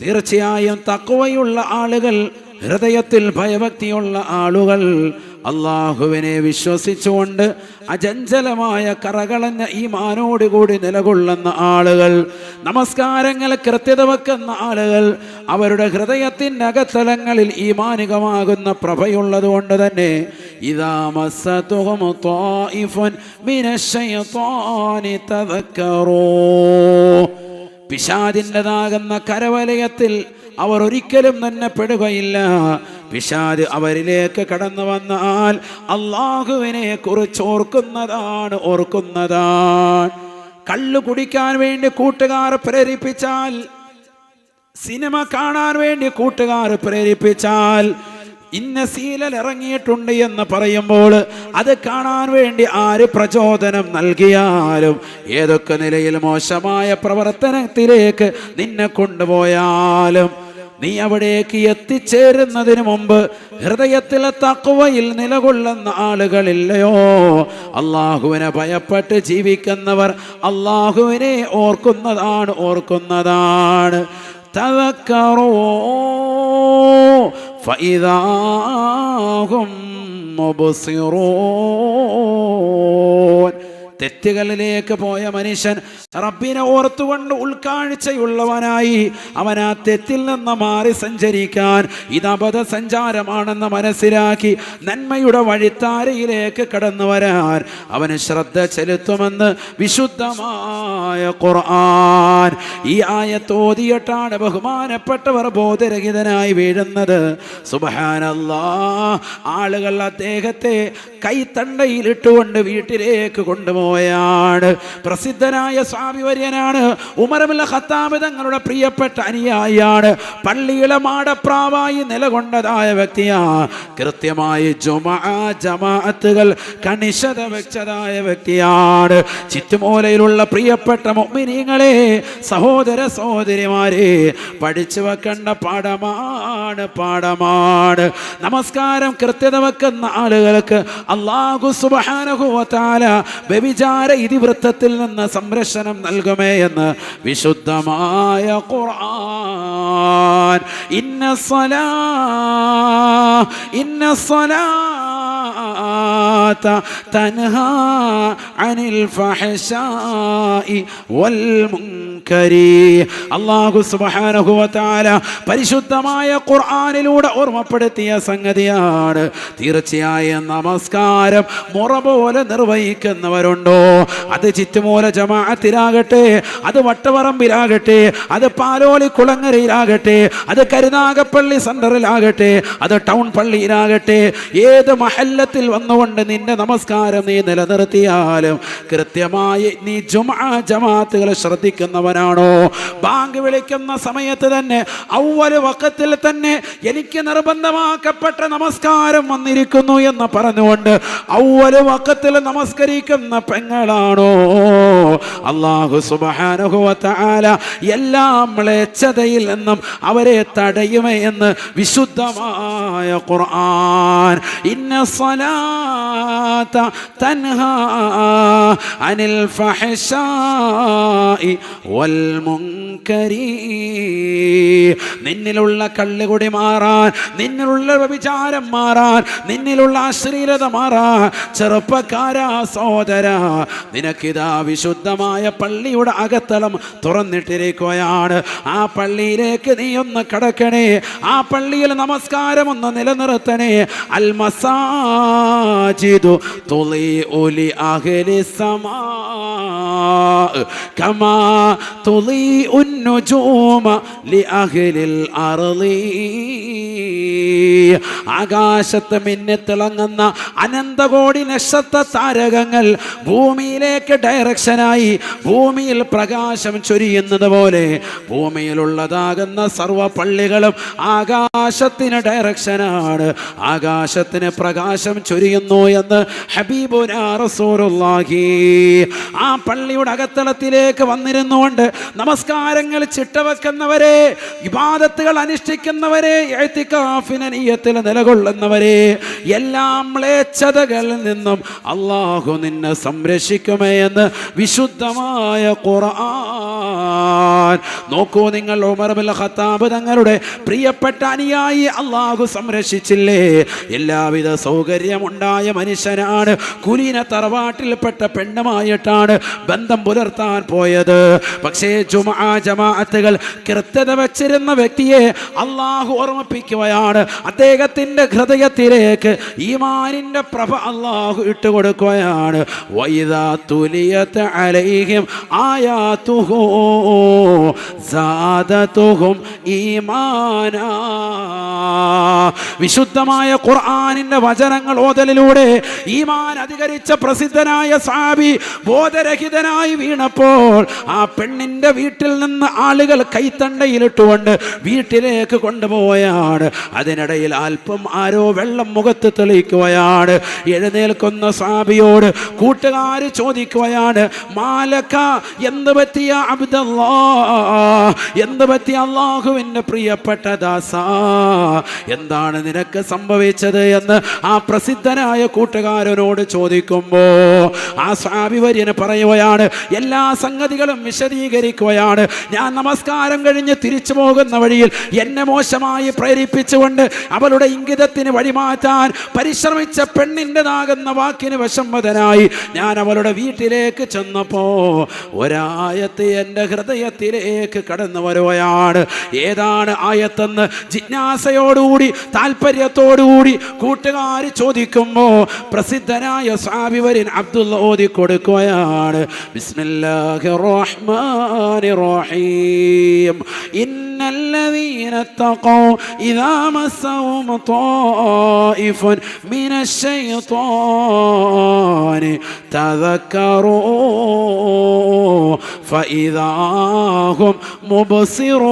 തീർച്ചയായും തഖ്വയുള്ള ആളുകൾ, ഹൃദയത്തിൽ ഭയഭക്തിയുള്ള ആളുകൾ, അള്ളാഹുവിനെ വിശ്വസിച്ചുകൊണ്ട് അചഞ്ചലമായ കറകളഞ്ഞ ഈമാനോടുകൂടി നിലകൊള്ളുന്ന ആളുകൾ, നമസ്കാരങ്ങൾ കൃത്യത വെക്കുന്ന ആളുകൾ, അവരുടെ ഹൃദയത്തിൻ്റെ അകത്തലങ്ങളിൽ ഈമാനികമാകുന്ന പ്രഭയുള്ളത് കൊണ്ട് തന്നെ ഇദാ മസ്സതുഹും ത്വായിഫുൻ മിനശ്ശൈത്വാനി തദക്കറൂ, പിശാചിൻ്റെതാകുന്ന കരവലയത്തിൽ അവർ ഒരിക്കലും തന്നെ പെടുകയില്ല. പിശാച് അവരിലേക്ക് കടന്നു വന്നാൽ അള്ളാഹുവിനെ കുറിച്ച് ഓർക്കുന്നതാണ്. കള്ളു കുടിക്കാൻ വേണ്ടി കൂട്ടുകാർ പ്രേരിപ്പിച്ചാൽ, സിനിമ കാണാൻ വേണ്ടി കൂട്ടുകാർ പ്രേരിപ്പിച്ചാൽ, ഇന്ന സീരിയൽ ഇറങ്ങിയിട്ടുണ്ട് എന്ന് പറയുമ്പോൾ അത് കാണാൻ വേണ്ടി ആര് പ്രചോദനം നൽകിയാലും, ഏതൊക്കെ നിലയിൽ മോശമായ പ്രവർത്തനത്തിലേക്ക് നിന്നെ കൊണ്ടുപോയാലും, നീ അവിടേക്ക് എത്തിച്ചേരുന്നതിന് മുമ്പ് ഹൃദയത്തിലെ തഖ്വയിൽ നിലകൊള്ളുന്ന ആളുകളില്ലയോ? അള്ളാഹുവിനെ ഭയപ്പെട്ട് ജീവിക്കുന്നവർ അള്ളാഹുവിനെ ഓർക്കുന്നതാണ്. തദക്കറൂ ഫഇദാ ഹും മുബ്സിറൂൻ. തെറ്റുകളിലേക്ക് പോയ മനുഷ്യൻ റബ്ബിനെ ഓർത്തുകൊണ്ട് ഉൾക്കാഴ്ചയുള്ളവനായി അവൻ ആ തെറ്റിൽ നിന്ന് മാറി സഞ്ചരിക്കാൻ ഇത് അബദ്ധ സഞ്ചാരമാണെന്ന് മനസ്സിലാക്കി നന്മയുടെ വഴിത്താരയിലേക്ക് കടന്നു വരാൻ അവന് ശ്രദ്ധ ചെലുത്തുമെന്ന് വിശുദ്ധമായ ഖുർആൻ. ഈ ആയത്ത് ഓതിയിട്ടാണ് ബഹുമാനപ്പെട്ടവർ ബോധരഹിതനായി വീഴുന്നത്. സുബ്ഹാനല്ലാഹ്. ആളുകൾ അദ്ദേഹത്തെ കൈത്തണ്ടയിലിട്ടുകൊണ്ട് വീട്ടിലേക്ക് കൊണ്ടുപോയാണ്. പ്രസിദ്ധനായ സ്വാമിവര്യനാണ്, ഉമർ ഇബ്നുൽ ഖത്താബ് തങ്ങളുടെ പ്രിയപ്പെട്ട അനുയായിയാണ്, പള്ളിയിലെ മാടപ്രാവായി നിലകൊണ്ടതായ വ്യക്തിയാ. കൃത്യമായി ജമാഅത്തുകൾ കണിശത വെച്ചതായ വ്യക്തിയാണ്. ചുറ്റുമൂലയിലുള്ള പ്രിയപ്പെട്ട മുഅ്മിനീങ്ങളെ, സഹോദര സഹോദരിമാരെ, പഠിച്ചു വെക്കേണ്ട പാഠമാണ്. നമസ്കാരം കൃത്യത വെക്കുന്ന ആളുകൾക്ക് അല്ലാഹു സുബ്ഹാനഹു വ തആല വ്യഭിചാര ഇതിവൃത്തത്തിൽ നിന്ന് സംരക്ഷണം നൽകുമേ എന്ന് വിശുദ്ധമായ ഖുർആൻ. ഇന്ന സ്വലാത്ത തൻഹാ അനിൽ ഫഹ്ശാഇ വൽ മുൻകരി. അല്ലാഹു സുബ്ഹാനഹു വ തആല പരിശുദ്ധമായ ഖുർആനിലൂടെ ഓർമ്മപ്പെടുത്തിയ സംഗതിയാണ്. തീർച്ചയായും നമസ്കാരം മുറ പോലെ നിർവഹിക്കുന്നവരുണ്ടോ? അത് ചിറ്റുമൂല ജമാഅത്തിലാകട്ടെ, അത് വട്ടവറമ്പിലാകട്ടെ, അത് പാലോളി കുളങ്ങരയിലാകട്ടെ, അത് കരുനാഗപ്പള്ളി സെന്ററിലാകട്ടെ, അത് ടൗൺ പള്ളിയിലാകട്ടെ, ഏത് മഹല്ലത്തിൽ വന്നുകൊണ്ട് നിന്റെ നമസ്കാരം നീ നിലനിർത്തിയാലും കൃത്യമായി നീ ജമാഅത്തുകൾ ശ്രദ്ധിക്കുന്നവനാണോ? ബാങ്ക് വിളിക്കുന്ന സമയത്ത് തന്നെ അവ്വൽ വഖത്തിൽ തന്നെ എനിക്ക് നിർബന്ധമാക്കപ്പെട്ട നമസ്കാരം വന്നിരിക്കുന്നു എന്ന് പറഞ്ഞുകൊണ്ട് അവ്വൽ വഖത്തിൽ നമസ്കരിക്കുന്ന പെങ്ങളാണോ? അല്ലാഹു സുബ്ഹാനഹു വ തആല എല്ലാ മ്ലേച്ഛതയിൽ നിന്നും അവരെ തടയുമേ എന്ന് വിശുദ്ധമായ ഖുർആൻ. ഇന്ന സ്വലാത്ത തൻഹാ അനിൽ ഫഹ്ശാഇ വൽ മുൻകരി. നിന്നിലുള്ള കള്ളുകുടി മാറാൻ, നിന്നിലുള്ള വ്യഭിചാരം മാറാൻ, നിന്നിലുള്ള അശ്ലീലത മാറാൻ, ചെറുപ്പക്കാരാ സഹോദരാ, നിനക്കിതാ വിശുദ്ധമായ പള്ളിയുടെ അകത്തളം തുറന്നിട്ടിരിക്കുകയാണ്. ആ പള്ളിയിലേക്ക് നീ ഒന്ന് കടക്കണേ, ആ പള്ളിയിൽ നമസ്കാരം ഒന്ന് നിലനിർത്തണേ. അൽ മസാജിദു തുളിഉ ലി അഹ്ലി സമാ കമാ തുളിഉ നുജൂമ ലി അഹ്ലിൽ അർളി. ആകാശത്ത് മിന്നിത്തിളങ്ങുന്ന അനന്തകോടി നക്ഷത്ര താരകങ്ങൾ ഭൂമിയിലേക്ക് ഡയറക്ഷനായി ഭൂമിയിൽ പ്രകാശം ചൊരിയുന്നത് പോലെ ഭൂമിയിലുള്ളതാകുന്ന സർവ പള്ളികളും ആകാശത്തിന് ഡയറക്ഷനാണ്, ആകാശത്തിന് പ്രകാശം ചൊരിയുന്നു എന്ന് ഹബീബുനാ റസൂലുള്ളാഹി. ആ പള്ളിയുടെ അകത്തളത്തിലേക്ക് വന്നിരുന്നുകൊണ്ട് വെച്ചുകൊണ്ട് നമസ്കാരങ്ങൾ ചിട്ടവെക്കുന്നവരെ, ഇബാദത്തുകൾ അനുഷ്ഠിക്കുന്നവരെ, ഇഅ്തികാഫിനെ നിയ്യത്തിൽ നിലകൊള്ളുന്നവരെ, എല്ലാ മ്ലേച്ഛതകളിൽ നിന്നും അല്ലാഹു നിന്നെ സംരക്ഷിക്കുമേ എന്ന് വിശുദ്ധമായ ഖുർആൻ. നോക്കൂ നിങ്ങൾ, ഉമർ ഇബ്നുൽ ഖത്താബ് തങ്ങളുടെ പ്രിയപ്പെട്ട അനുയായി അല്ലാഹു സംരക്ഷിച്ചില്ലേ? എല്ലാവിധ സൗകര്യമുണ്ടായ മനുഷ്യനാണ്. കുലീന തറവാട്ടിൽപ്പെട്ട പെണ്ണുമായിട്ടാണ് ബന്ധം പുലർത്താൻ പോയത്. പക്ഷേ ജുമുഅ ജമാഅത്തുകൾ കൃത്യത വെച്ചിരുന്ന വ്യക്തിയെ അല്ലാഹു ഓർമ്മിപ്പിക്കുകയാണ്. അദ്ദേഹത്തിന്റെ ഹൃദയത്തിലേക്ക് ഈമാനിന്റെ പ്രഭ അല്ലാഹു ഇട്ടുകൊടുക്കുകയാണ്. വഇദാ തുലിയത് അലൈഹിം ആയാതുഹു സാദതുഹും ഈമാനാ. വിശുദ്ധമായ ഖുർആനിന്റെ വചനങ്ങൾ ഓതലിലൂടെ ഈമാൻ അധികരിച്ച പ്രസിദ്ധനായ സഹാബി ബോധരഹിതനായി വീണപ്പോൾ ആ പെണ്ണിന്റെ വീട്ടിൽ നിന്ന് ആളുകൾ കൈത്തണ്ടയിലിട്ടുകൊണ്ട് വീട്ടിലേക്ക് കൊണ്ടുപോവുകയാണ്. അതിനിടയിൽ അല്പം ആരോ വെള്ളം മുഖത്ത് തെളിയിക്കുകയാണ്. എഴുന്നേൽക്കുന്ന സഹാബിയോട് കൂട്ടുകാർ ചോദിക്കുകയാണ്, മാലക, എന്ത് പറ്റിയ അബ്ദല്ലാഹ്, എന്ത് പറ്റിയ അല്ലാഹുവിന്റെ പ്രിയപ്പെട്ട ദാസ, എന്താണ് നിനക്ക് സംഭവിച്ചത് എന്ന് ആ പ്രസിദ്ധനായ കൂട്ടുകാരനോട് ചോദിക്കുമ്പോ ആ സഹാബി വര്യന് പറയുകയാണ്, എല്ലാ സംഗതികളും വിശദീകരിക്കുകയാണ്. ഞാൻ നമസ്കാരം കഴിഞ്ഞ് തിരിച്ചു പോകുന്ന വഴിയിൽ എന്നെ മോശമായി പ്രേരിപ്പിച്ചുകൊണ്ട് അവളുടെ ഇംഗിതത്തിന് വഴിമാറ്റാൻ പരിശ്രമിച്ച പെണ്ണിൻ്റെതാകുന്ന വാക്കിന് വശംവദനായി ഞാൻ അവളുടെ വീട്ടിലേക്ക് ചെന്നപ്പോ ഒരായത്ത് എൻ്റെ ഹൃദയത്തിലേക്ക് കടന്നു വരുകയാണ്. ഏതാണ് ആയത്തെന്ന് ജിജ്ഞാസയോടുകൂടി താല്പര്യത്തോടുകൂടി കൂട്ടുകാർ ചോദിക്കുമ്പോ പ്രസിദ്ധനായ സഹാബി വര്യൻ അബ്ദുള്ള ഓതി കൊടുക്കുകയാണ്. ബിസ്മില്ലാഹിർ റഹ്മാനിർ റഹീം. ഇന്നല്ലദീന തഖൗ ഇദാ മസ്സഹും ത്വായിഫുൻ മിനശ് ശൈത്വാനി തദക്കറൂ ഫഇദാ ഹും മുബ്സിറൂൻ.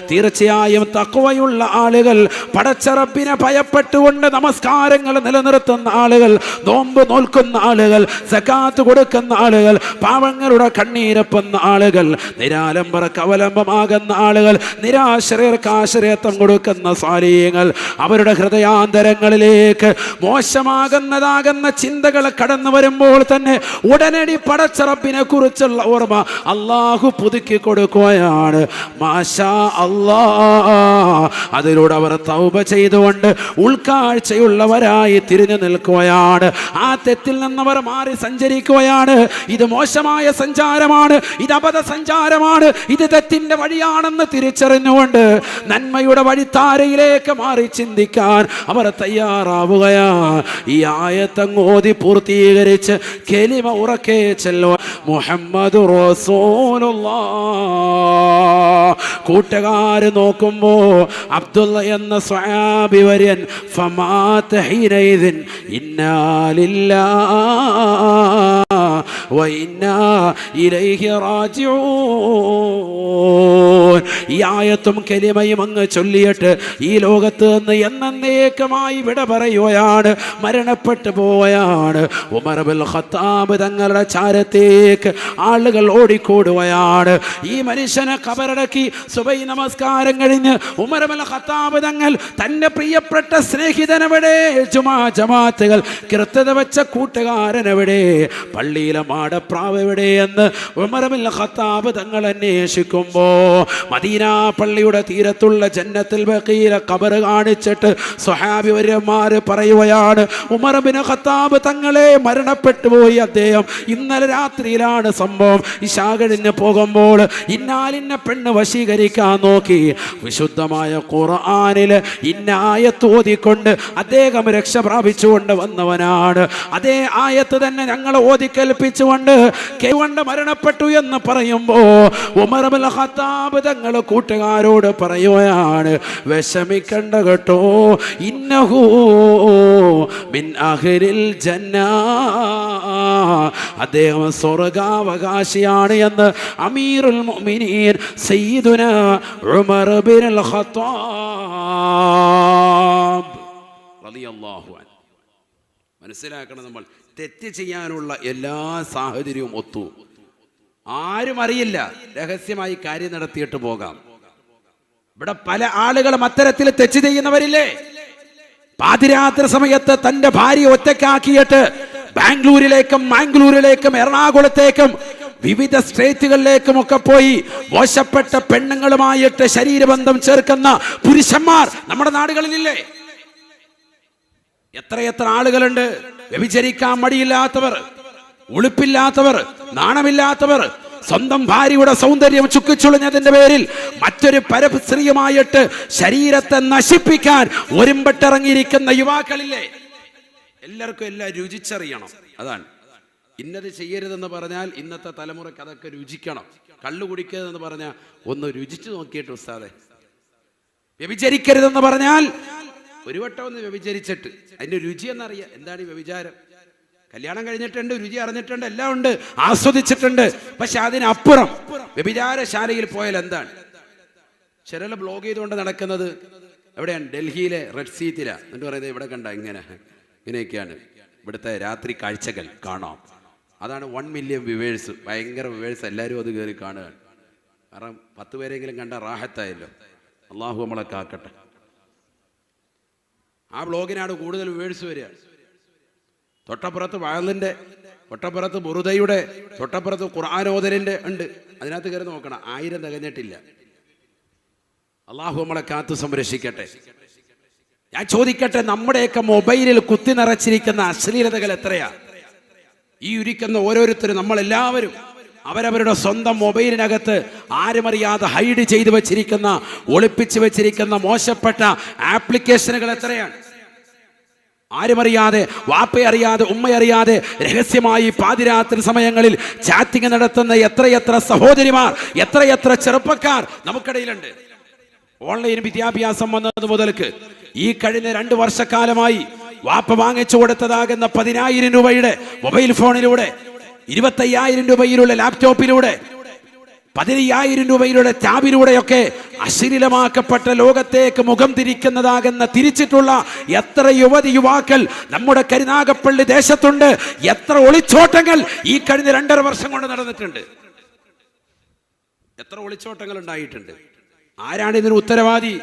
തീർച്ചയായും തഖ്വയുള്ള ആളുകൾ, പടച്ചറബിനെ ഭയപ്പെട്ടുകൊണ്ട് നമസ്കാരങ്ങൾ നിലനിർത്തുന്ന ആളുകൾ, നോമ്പ് നോൽക്കുന്ന ആളുകൾ, സകാത്ത് കൊടുക്കുന്ന ആളുകൾ, പാവങ്ങളുടെ കണ്ണീരപ്പുന്ന ആളുകൾ, നിരാലംബർക്ക് അവലംബമാകുന്ന ആളുകൾ, നിരാശ്രയർക്ക് ആശ്രയത്വം കൊടുക്കുന്ന സാലിഹ്യങ്ങൾ, അവരുടെ ഹൃദയാന്തരങ്ങളിലേക്ക് മോശമാകുന്നതാകുന്ന ചിന്തകൾ കടന്നു വരുമ്പോൾ തന്നെ ഉടനടി പടച്ചറബിനെ കുറിച്ചുള്ള ഓർമ്മ അല്ലാഹു പുതുക്കി കൊടുക്കുകയാണ്. മാഷാ അല്ലാഹ്. അതിലൂടെ അവർ തൗബ ചെയ്തുകൊണ്ട് ഉൾക്കാഴ്ചയുള്ളവരായി തിരിഞ്ഞു നിൽക്കുകയാണ്. ആ തെറ്റിൽ നിന്നവർ മാറി സഞ്ചരിക്കുകയാണ്. ഇത് മോശമായ സഞ്ചാരമാണ്, ഇത് അബദ്ധ സഞ്ചാരമാണ്, ഇത് തെറ്റിന്റെ വഴിയാണെന്ന് തിരിച്ചറിഞ്ഞുകൊണ്ട് നന്മയുടെ വഴിത്താരയിലേക്ക് മാറി ചിന്തിക്കാൻ അവർ തയ്യാറാവുകയാണ്. ഈ ആയത്തങ്ങ് ഓതി പൂർത്തീകരിച്ച് കലിമ ഉറക്കെ ചെല്ലോ, മുഹമ്മദു റസൂലുള്ളാഹ്. കൂട്ടുകാര് നോക്കുമ്പോ അബ്ദുള്ള എന്ന സ്വഹാബി വര്യൻ ഫമാത ഹീനൈദിൻ ഇന്നാ ലില്ലാഹി വ ഇന്നാ ഇലൈഹി റാജിഊൻ. ഈ ആയത്തും കലിമയും അങ്ങ് ചൊല്ലിയിട്ട് ഈ ലോകത്ത് നിന്ന് എന്നേക്കമായി വിട പറയുകയാണ്, മരണപ്പെട്ടു പോവുകയാണ്. ഉമർ ഇബ്നുൽ ഖത്താബ് തങ്ങളുടെ ചാരത്തേക്ക് ആളുകൾ ഓടിക്കൂടുകയാണ്. ഈ മനുഷ്യനെ ഖബറടക്കി സുബഹി നമസ്കാരം കഴിഞ്ഞ് ഉമർ ഇബ്നുൽ ഖത്താബ് തങ്ങൾ തന്റെ പ്രിയപ്പെട്ട സ്നേഹിതനെവിടെ, ജുമാ ജമാഅത്തുകൾ കൃത്യത വെച്ച കൂട്ടുകാരനെവിടെ, പള്ളിയിലെ മാടപ്രാവ് എവിടെയെന്ന് ഉമർ ഇബ്നുൽ ഖത്താബ് തങ്ങൾ അന്വേഷിക്കുമ്പോ മദീന പള്ളിയുടെ തീരത്തുള്ള ജന്നത്തുൽ ബഖീല ഖബർ കാണിച്ചിട്ട് സ്വഹാബി വര്യന്മാര് പറയുകയാണ്, ഉമർ ഇബ്നുൽ ഖത്താബ് തങ്ങളെ മരണപ്പെട്ടു പോയി. അദ്ദേഹം ഇന്നലെ രാത്രിയിലാണ് സംഭവം. ഇശാ കഴിഞ്ഞ് പോകുമ്പോൾ ഇന്നാലിന്ന പെണ്ണ് വശീകരിക്കാൻ നോക്കി. വിശുദ്ധമായ ഖുർആനില് ഇന്ന ആയത്ത് ഓതിക്കൊണ്ട് അദ്ദേഹം രക്ഷ പ്രാപിച്ചുകൊണ്ട് വന്നവനാണ്. അതേ ആയത്ത് തന്നെ ഞങ്ങളെ ഓതിക്കേൽപ്പിച്ചുകൊണ്ട് കേവണ്ട് മരണപ്പെട്ടു എന്ന് പറയുമ്പോ ഉമർ ഇബ്നുൽ ഖത്താബ് തങ്ങൾ കൂട്ടുകാരോട് പറയുകയാണ്, വിഷമിക്കണ്ട കേട്ടോ, ഇന്നഹു മിൻ അഹ്ലിൽ ജന്ന, അദ്ദേഹം സ്വർഗാവകാശിയാണ് എന്ന് അമീറുൽ മുഅ്മിനീൻ സയ്യിദുനാ ഉമർ ഇബ്നുൽ ഖത്താബ് റളിയല്ലാഹു അൻഹു. മനസ്സിലാക്കണം, നമ്മൾ തെറ്റ് ചെയ്യാനുള്ള എല്ലാ സാഹചര്യവും ഒത്തു. ആരും അറിയില്ല, രഹസ്യമായി കാര്യം നടത്തിയിട്ട് പോകാം. ഇവിടെ പല ആളുകളും അത്തരത്തിൽ തെറ്റ് ചെയ്യുന്നവരില്ലേ? പാതിരാത്രി സമയത്ത് തന്റെ ഭാര്യ ഒറ്റയ്ക്കാക്കിയിട്ട് ബാംഗ്ലൂരിലേക്കും മാംഗ്ലൂരിലേക്കും എറണാകുളത്തേക്കും വിവിധ സ്റ്റേറ്റുകളിലേക്കും ഒക്കെ പോയി മോശപ്പെട്ട പെണ്ണുങ്ങളുമായിട്ട് ശരീരബന്ധം ചേർക്കുന്ന പുരുഷന്മാർ നമ്മുടെ നാടുകളിലില്ലേ? എത്രയെത്ര ആളുകളുണ്ട് വ്യഭിചരിക്കാൻ മടിയില്ലാത്തവർ, ഉളുപ്പില്ലാത്തവർ, നാണമില്ലാത്തവർ, സ്വന്തം ഭാര്യയുടെ സൗന്ദര്യം ചുക്കിച്ചുളിഞ്ഞതിന്റെ പേരിൽ മറ്റൊരു പരസ്ത്രീയുമായിട്ട് ശരീരത്തെ നശിപ്പിക്കാൻ ഒരുമ്പെട്ടിറങ്ങിയിരിക്കുന്ന യുവാക്കളില്ലേ? എല്ലാവർക്കും എല്ലാം രുചിച്ചറിയണം. അതാണ് ഇന്നത് ചെയ്യരുതെന്ന് പറഞ്ഞാൽ ഇന്നത്തെ തലമുറയ്ക്ക് അതൊക്കെ രുചിക്കണം. കള്ളു കുടിക്കരുതെന്ന് പറഞ്ഞാൽ ഒന്ന് രുചിച്ചു നോക്കിയിട്ട് ഉസ്താദെ. വ്യഭിചരിക്കരുതെന്ന് പറഞ്ഞാൽ ഒരു വട്ടം ഒന്ന് വ്യഭിചരിച്ചിട്ട് അതിന്റെ രുചി എന്നറിയാം. എന്താണ് ഈ വ്യഭിചാരം? കല്യാണം കഴിഞ്ഞിട്ടുണ്ട്, രുചി അറിഞ്ഞിട്ടുണ്ട്, എല്ലാം ഉണ്ട്, ആസ്വദിച്ചിട്ടുണ്ട്. പക്ഷെ അതിനപ്പുറം വ്യഭിചാരശാലയിൽ പോയാൽ എന്താണ്? ചില ബ്ലോഗ് ചെയ്തുകൊണ്ട് നടക്കുന്നത് എവിടെയാണ്? ഡൽഹിയിലെ റെഡ് സീറ്റിലാണ്. എന്നിട്ട് പറയുന്നത് ഇവിടെ കണ്ട ഇങ്ങനെയൊക്കെയാണ് ഇവിടുത്തെ രാത്രി കാഴ്ചകൾ കാണാം. അതാണ് 1 മില്യൺ വ്യൂവേഴ്സ്, ഭയങ്കര വ്യൂവേഴ്സ്. എല്ലാവരും അത് കയറി കാണുകയാണ്. കാരണം 10 പേരെങ്കിലും കണ്ട റാഹത്തായല്ലോ. അള്ളാഹു നമ്മളെ കാക്കട്ടെ. ആ ബ്ലോഗിനാണ് കൂടുതൽ വ്യൂവേഴ്സ് വരിക. തൊട്ടപ്പുറത്ത് വാളിൻ്റെ, തൊട്ടപ്പുറത്ത് ബുറുദയുടെ, തൊട്ടപ്പുറത്ത് ഖുർആനോദലിൻ്റെ ഉണ്ട്. അതിനകത്ത് കയറി നോക്കണം, 1000 തികഞ്ഞിട്ടില്ല. അള്ളാഹു നമ്മളെ കാത്തു സംരക്ഷിക്കട്ടെ. ഞാൻ ചോദിക്കട്ടെ, നമ്മുടെയൊക്കെ മൊബൈലിൽ കുത്തി നിറച്ചിരിക്കുന്ന അശ്ലീലതകൾ എത്രയാ? ഈ ഇരിക്കുന്ന ഓരോരുത്തരും, നമ്മളെല്ലാവരും അവരവരുടെ സ്വന്തം മൊബൈലിനകത്ത് ആരുമറിയാതെ ഹൈഡ് ചെയ്തു വെച്ചിരിക്കുന്ന, ഒളിപ്പിച്ചു വെച്ചിരിക്കുന്ന മോശപ്പെട്ട ആപ്ലിക്കേഷനുകൾ എത്രയാണ്? ആരുമറിയാതെ, വാപ്പയറിയാതെ, ഉമ്മയറിയാതെ രഹസ്യമായി പാതിരാത്രി സമയങ്ങളിൽ ചാറ്റിംഗ് നടത്തുന്ന എത്രയെത്ര സഹോദരിമാർ, എത്രയെത്ര ചെറുപ്പക്കാർ നമുക്കിടയിലുണ്ട്. ഓൺലൈൻ വിദ്യാഭ്യാസം വന്നത് മുതൽക്ക് ഈ കഴിഞ്ഞ 2 വർഷക്കാലമായി വാപ്പ വാങ്ങിച്ചു കൊടുത്തതാകുന്ന 10,000 രൂപയുടെ മൊബൈൽ ഫോണിലൂടെ, 25,000 രൂപയിലുള്ള ലാപ്ടോപ്പിലൂടെ, 15,000 രൂപയിലുള്ള ടാബിലൂടെയൊക്കെ അശ്ലീലമാക്കപ്പെട്ട ലോകത്തേക്ക് മുഖം തിരിക്കുന്നതാകുന്ന തിരിച്ചിട്ടുള്ള എത്ര യുവതി യുവാക്കൾ നമ്മുടെ കരുനാഗപ്പള്ളി ദേശത്തുണ്ട്. എത്ര ഒളിച്ചോട്ടങ്ങൾ ഈ കഴിഞ്ഞ 2.5 വർഷം കൊണ്ട് നടന്നിട്ടുണ്ട്. എത്ര ഒളിച്ചോട്ടങ്ങൾ ഉണ്ടായിട്ടുണ്ട്. ആരാണിതിന് ഉത്തരവാദി?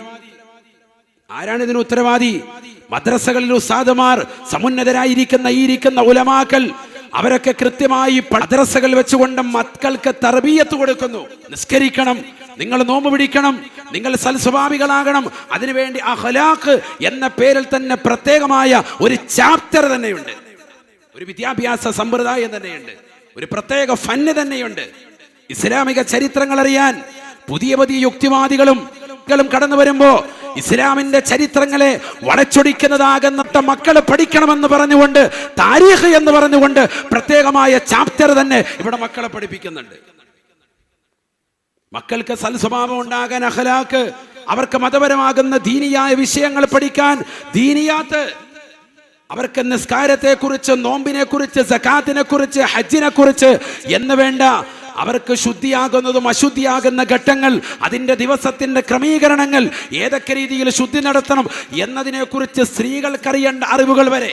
ആരാണിതിന് ഉത്തരവാദി? മദ്രസകളിൽ ഉസ്താദുമാർ, സമുന്നതരായിരിക്കുന്ന ഉലമാക്കൾ, അവരൊക്കെ കൃത്യമായി മദ്രസകൾ വെച്ചുകൊണ്ട് മക്കൾക്ക് തർബിയത്ത് കൊടുക്കുന്നു. നിസ്കരിക്കണം, നിങ്ങൾ നോമ്പ് പിടിക്കണം, നിങ്ങൾ സൽസ്വഭാവികളാകണം. അതിനുവേണ്ടി അഖ്ലാഖ് എന്ന പേരിൽ തന്നെ പ്രത്യേകമായ ഒരു ചാപ്റ്റർ തന്നെയുണ്ട്, ഒരു വിദ്യാഭ്യാസ സമ്പ്രദായം തന്നെയുണ്ട്, ഒരു പ്രത്യേക ഫന്ന് തന്നെയുണ്ട്. ഇസ്ലാമിക ചരിത്രങ്ങൾ അറിയാൻ പുതിയ പുതിയ യുക്തിവാദികളും കടന്നു വരുമ്പോ ഇസ്ലാമിന്റെ ചരിത്രങ്ങളെ വളച്ചൊടിക്കുന്നതാകുന്ന മക്കളെ പഠിക്കണമെന്ന് പറഞ്ഞുകൊണ്ട്, താരീഖ് എന്ന് പറഞ്ഞുകൊണ്ട് പ്രത്യേകമായ ചാപ്റ്റർ തന്നെ ഇവിടെ മക്കളെ പഠിപ്പിക്കുന്നുണ്ട്. മക്കൾക്ക് സൽസ്വഭാവം ഉണ്ടാകാൻ അഖ്ലാഖ്, അവർക്ക് മതപരമാകുന്ന ദീനിയായ വിഷയങ്ങൾ പഠിക്കാൻ ദീനിയാത്ത്, അവർക്ക് നിസ്കാരത്തെ കുറിച്ച്, നോമ്പിനെ കുറിച്ച്, സകാത്തിനെ കുറിച്ച്, ഹജ്ജിനെ കുറിച്ച് എന്ന് വേണ്ട അവർക്ക് ശുദ്ധിയാകുന്നതും അശുദ്ധിയാകുന്ന ഘട്ടങ്ങൾ, അതിൻ്റെ ദിവസത്തിൻ്റെ ക്രമീകരണങ്ങൾ, ഏതൊക്കെ രീതിയിൽ ശുദ്ധി നടത്തണം എന്നതിനെ കുറിച്ച് സ്ത്രീകൾക്കറിയേണ്ട അറിവുകൾ വരെ,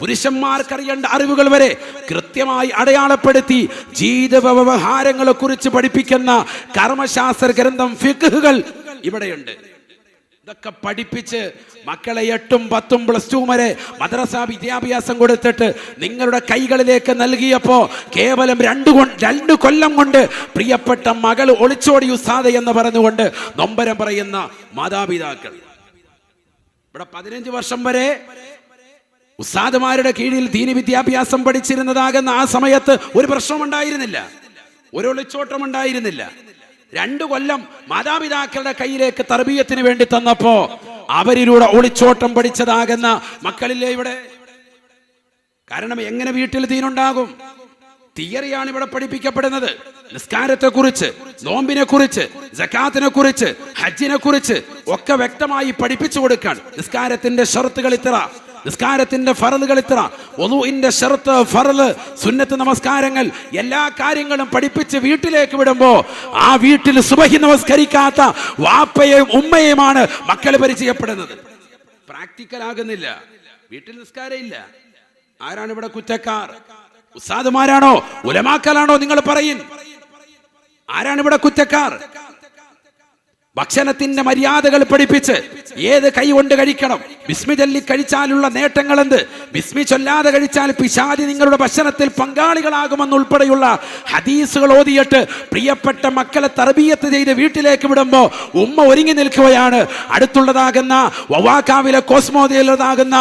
പുരുഷന്മാർക്കറിയേണ്ട അറിവുകൾ വരെ കൃത്യമായി അടയാളപ്പെടുത്തി ജീവിത വ്യവഹാരങ്ങളെ കുറിച്ച് പഠിപ്പിക്കുന്ന കർമ്മശാസ്ത്ര ഗ്രന്ഥം ഫിഖ്ഹുകൾ ഇവിടെയുണ്ട്. ഇതൊക്കെ പഠിപ്പിച്ച് മക്കളെ 8ഉം 10ഉം +2 വരെ മദ്രസ വിദ്യാഭ്യാസം കൊടുത്തിട്ട് നിങ്ങളുടെ കൈകളിലേക്ക് നൽകിയപ്പോ കേവലം 2 കൊല്ലം കൊണ്ട് പ്രിയപ്പെട്ട മകൾ ഒളിച്ചോടി ഉസ്താദ് എന്ന് പറഞ്ഞുകൊണ്ട് നൊമ്പരം പറയുന്ന മാതാപിതാക്കൾ. ഇവിടെ 15 വർഷം വരെ ഉസ്താദുമാരുടെ കീഴിൽ ദീനി വിദ്യാഭ്യാസം പഠിച്ചിരുന്നതാകുന്ന ആ സമയത്ത് ഒരു പ്രശ്നം ഉണ്ടായിരുന്നില്ല, ഒരു ഒളിച്ചോട്ടം ഉണ്ടായിരുന്നില്ല. 2 കൊല്ലം മാതാപിതാക്കളുടെ കയ്യിലേക്ക് തർബീയത്തിന് വേണ്ടി തന്നപ്പോ അവരിലൂടെ ഒളിച്ചോട്ടം പഠിച്ചതാകുന്ന മക്കളില്ലേ ഇവിടെ? കാരണം എങ്ങനെ വീട്ടിൽ ദീനുണ്ടാകും? തിയറിയാണ് ഇവിടെ പഠിപ്പിക്കപ്പെടുന്നത്. നിസ്കാരത്തെ കുറിച്ച്, നോമ്പിനെ കുറിച്ച്, സകാത്തിനെ കുറിച്ച്, ഹജ്ജിനെ കുറിച്ച് ഒക്കെ വ്യക്തമായി പഠിപ്പിച്ചു കൊടുക്കാൻ. നിസ്കാരത്തിന്റെ ഷർത്തുകൾ ഇത്ര, നിസ്കാരത്തിന്റെ ഫറലുകൾ ഇത്ര, വുളൂഇന്റെ ഷർത്ത്, ഫറല്, സുന്നത്ത് നമസ്കാരങ്ങൾ, എല്ലാ കാര്യങ്ങളും പഠിപ്പിച്ച് വീട്ടിലേക്ക് വിടുമ്പോ ആ വീട്ടിൽ സുബഹി നമസ്കരിക്കാത്ത വാപ്പയെയും ഉമ്മയെയുമാണ് മക്കൾ പരിചയപ്പെടുന്നത്. പ്രാക്ടിക്കൽ ആകുന്നില്ല, വീട്ടിൽ നിസ്കാരം ഇല്ല. ആരാണ് ഇവിടെ കുറ്റക്കാർ? ഉസ്താദുമാരാണോ, ഉലമാക്കളാണോ? നിങ്ങൾ പറയും. ആരാണ് ഇവിടെ കുറ്റക്കാർ? ഭക്ഷണത്തിന്റെ മര്യാദകൾ പഠിപ്പിച്ച് ഏത് കൈ കൊണ്ട് കഴിക്കണം, ബിസ്മി ചൊല്ലി കഴിച്ചാലുള്ള നേട്ടങ്ങൾ എന്ത്, ബിസ്മി ചൊല്ലാതെ കഴിച്ചാൽ പിശാചി നിങ്ങളുടെ ഭക്ഷണത്തിൽ പങ്കാളികളാകുമെന്നുൾപ്പെടെയുള്ള ഹദീസുകൾ ഓതിയിട്ട് പ്രിയപ്പെട്ട മക്കളെ തർബിയത്ത് ചെയ്ത് വീട്ടിലേക്ക് വിടുമ്പോൾ ഉമ്മ ഒരുങ്ങി നിൽക്കുകയാണ്. അടുത്തുള്ളതാകുന്ന വവാക്കാവിലെ കോസ്മോദിലുള്ളതാകുന്ന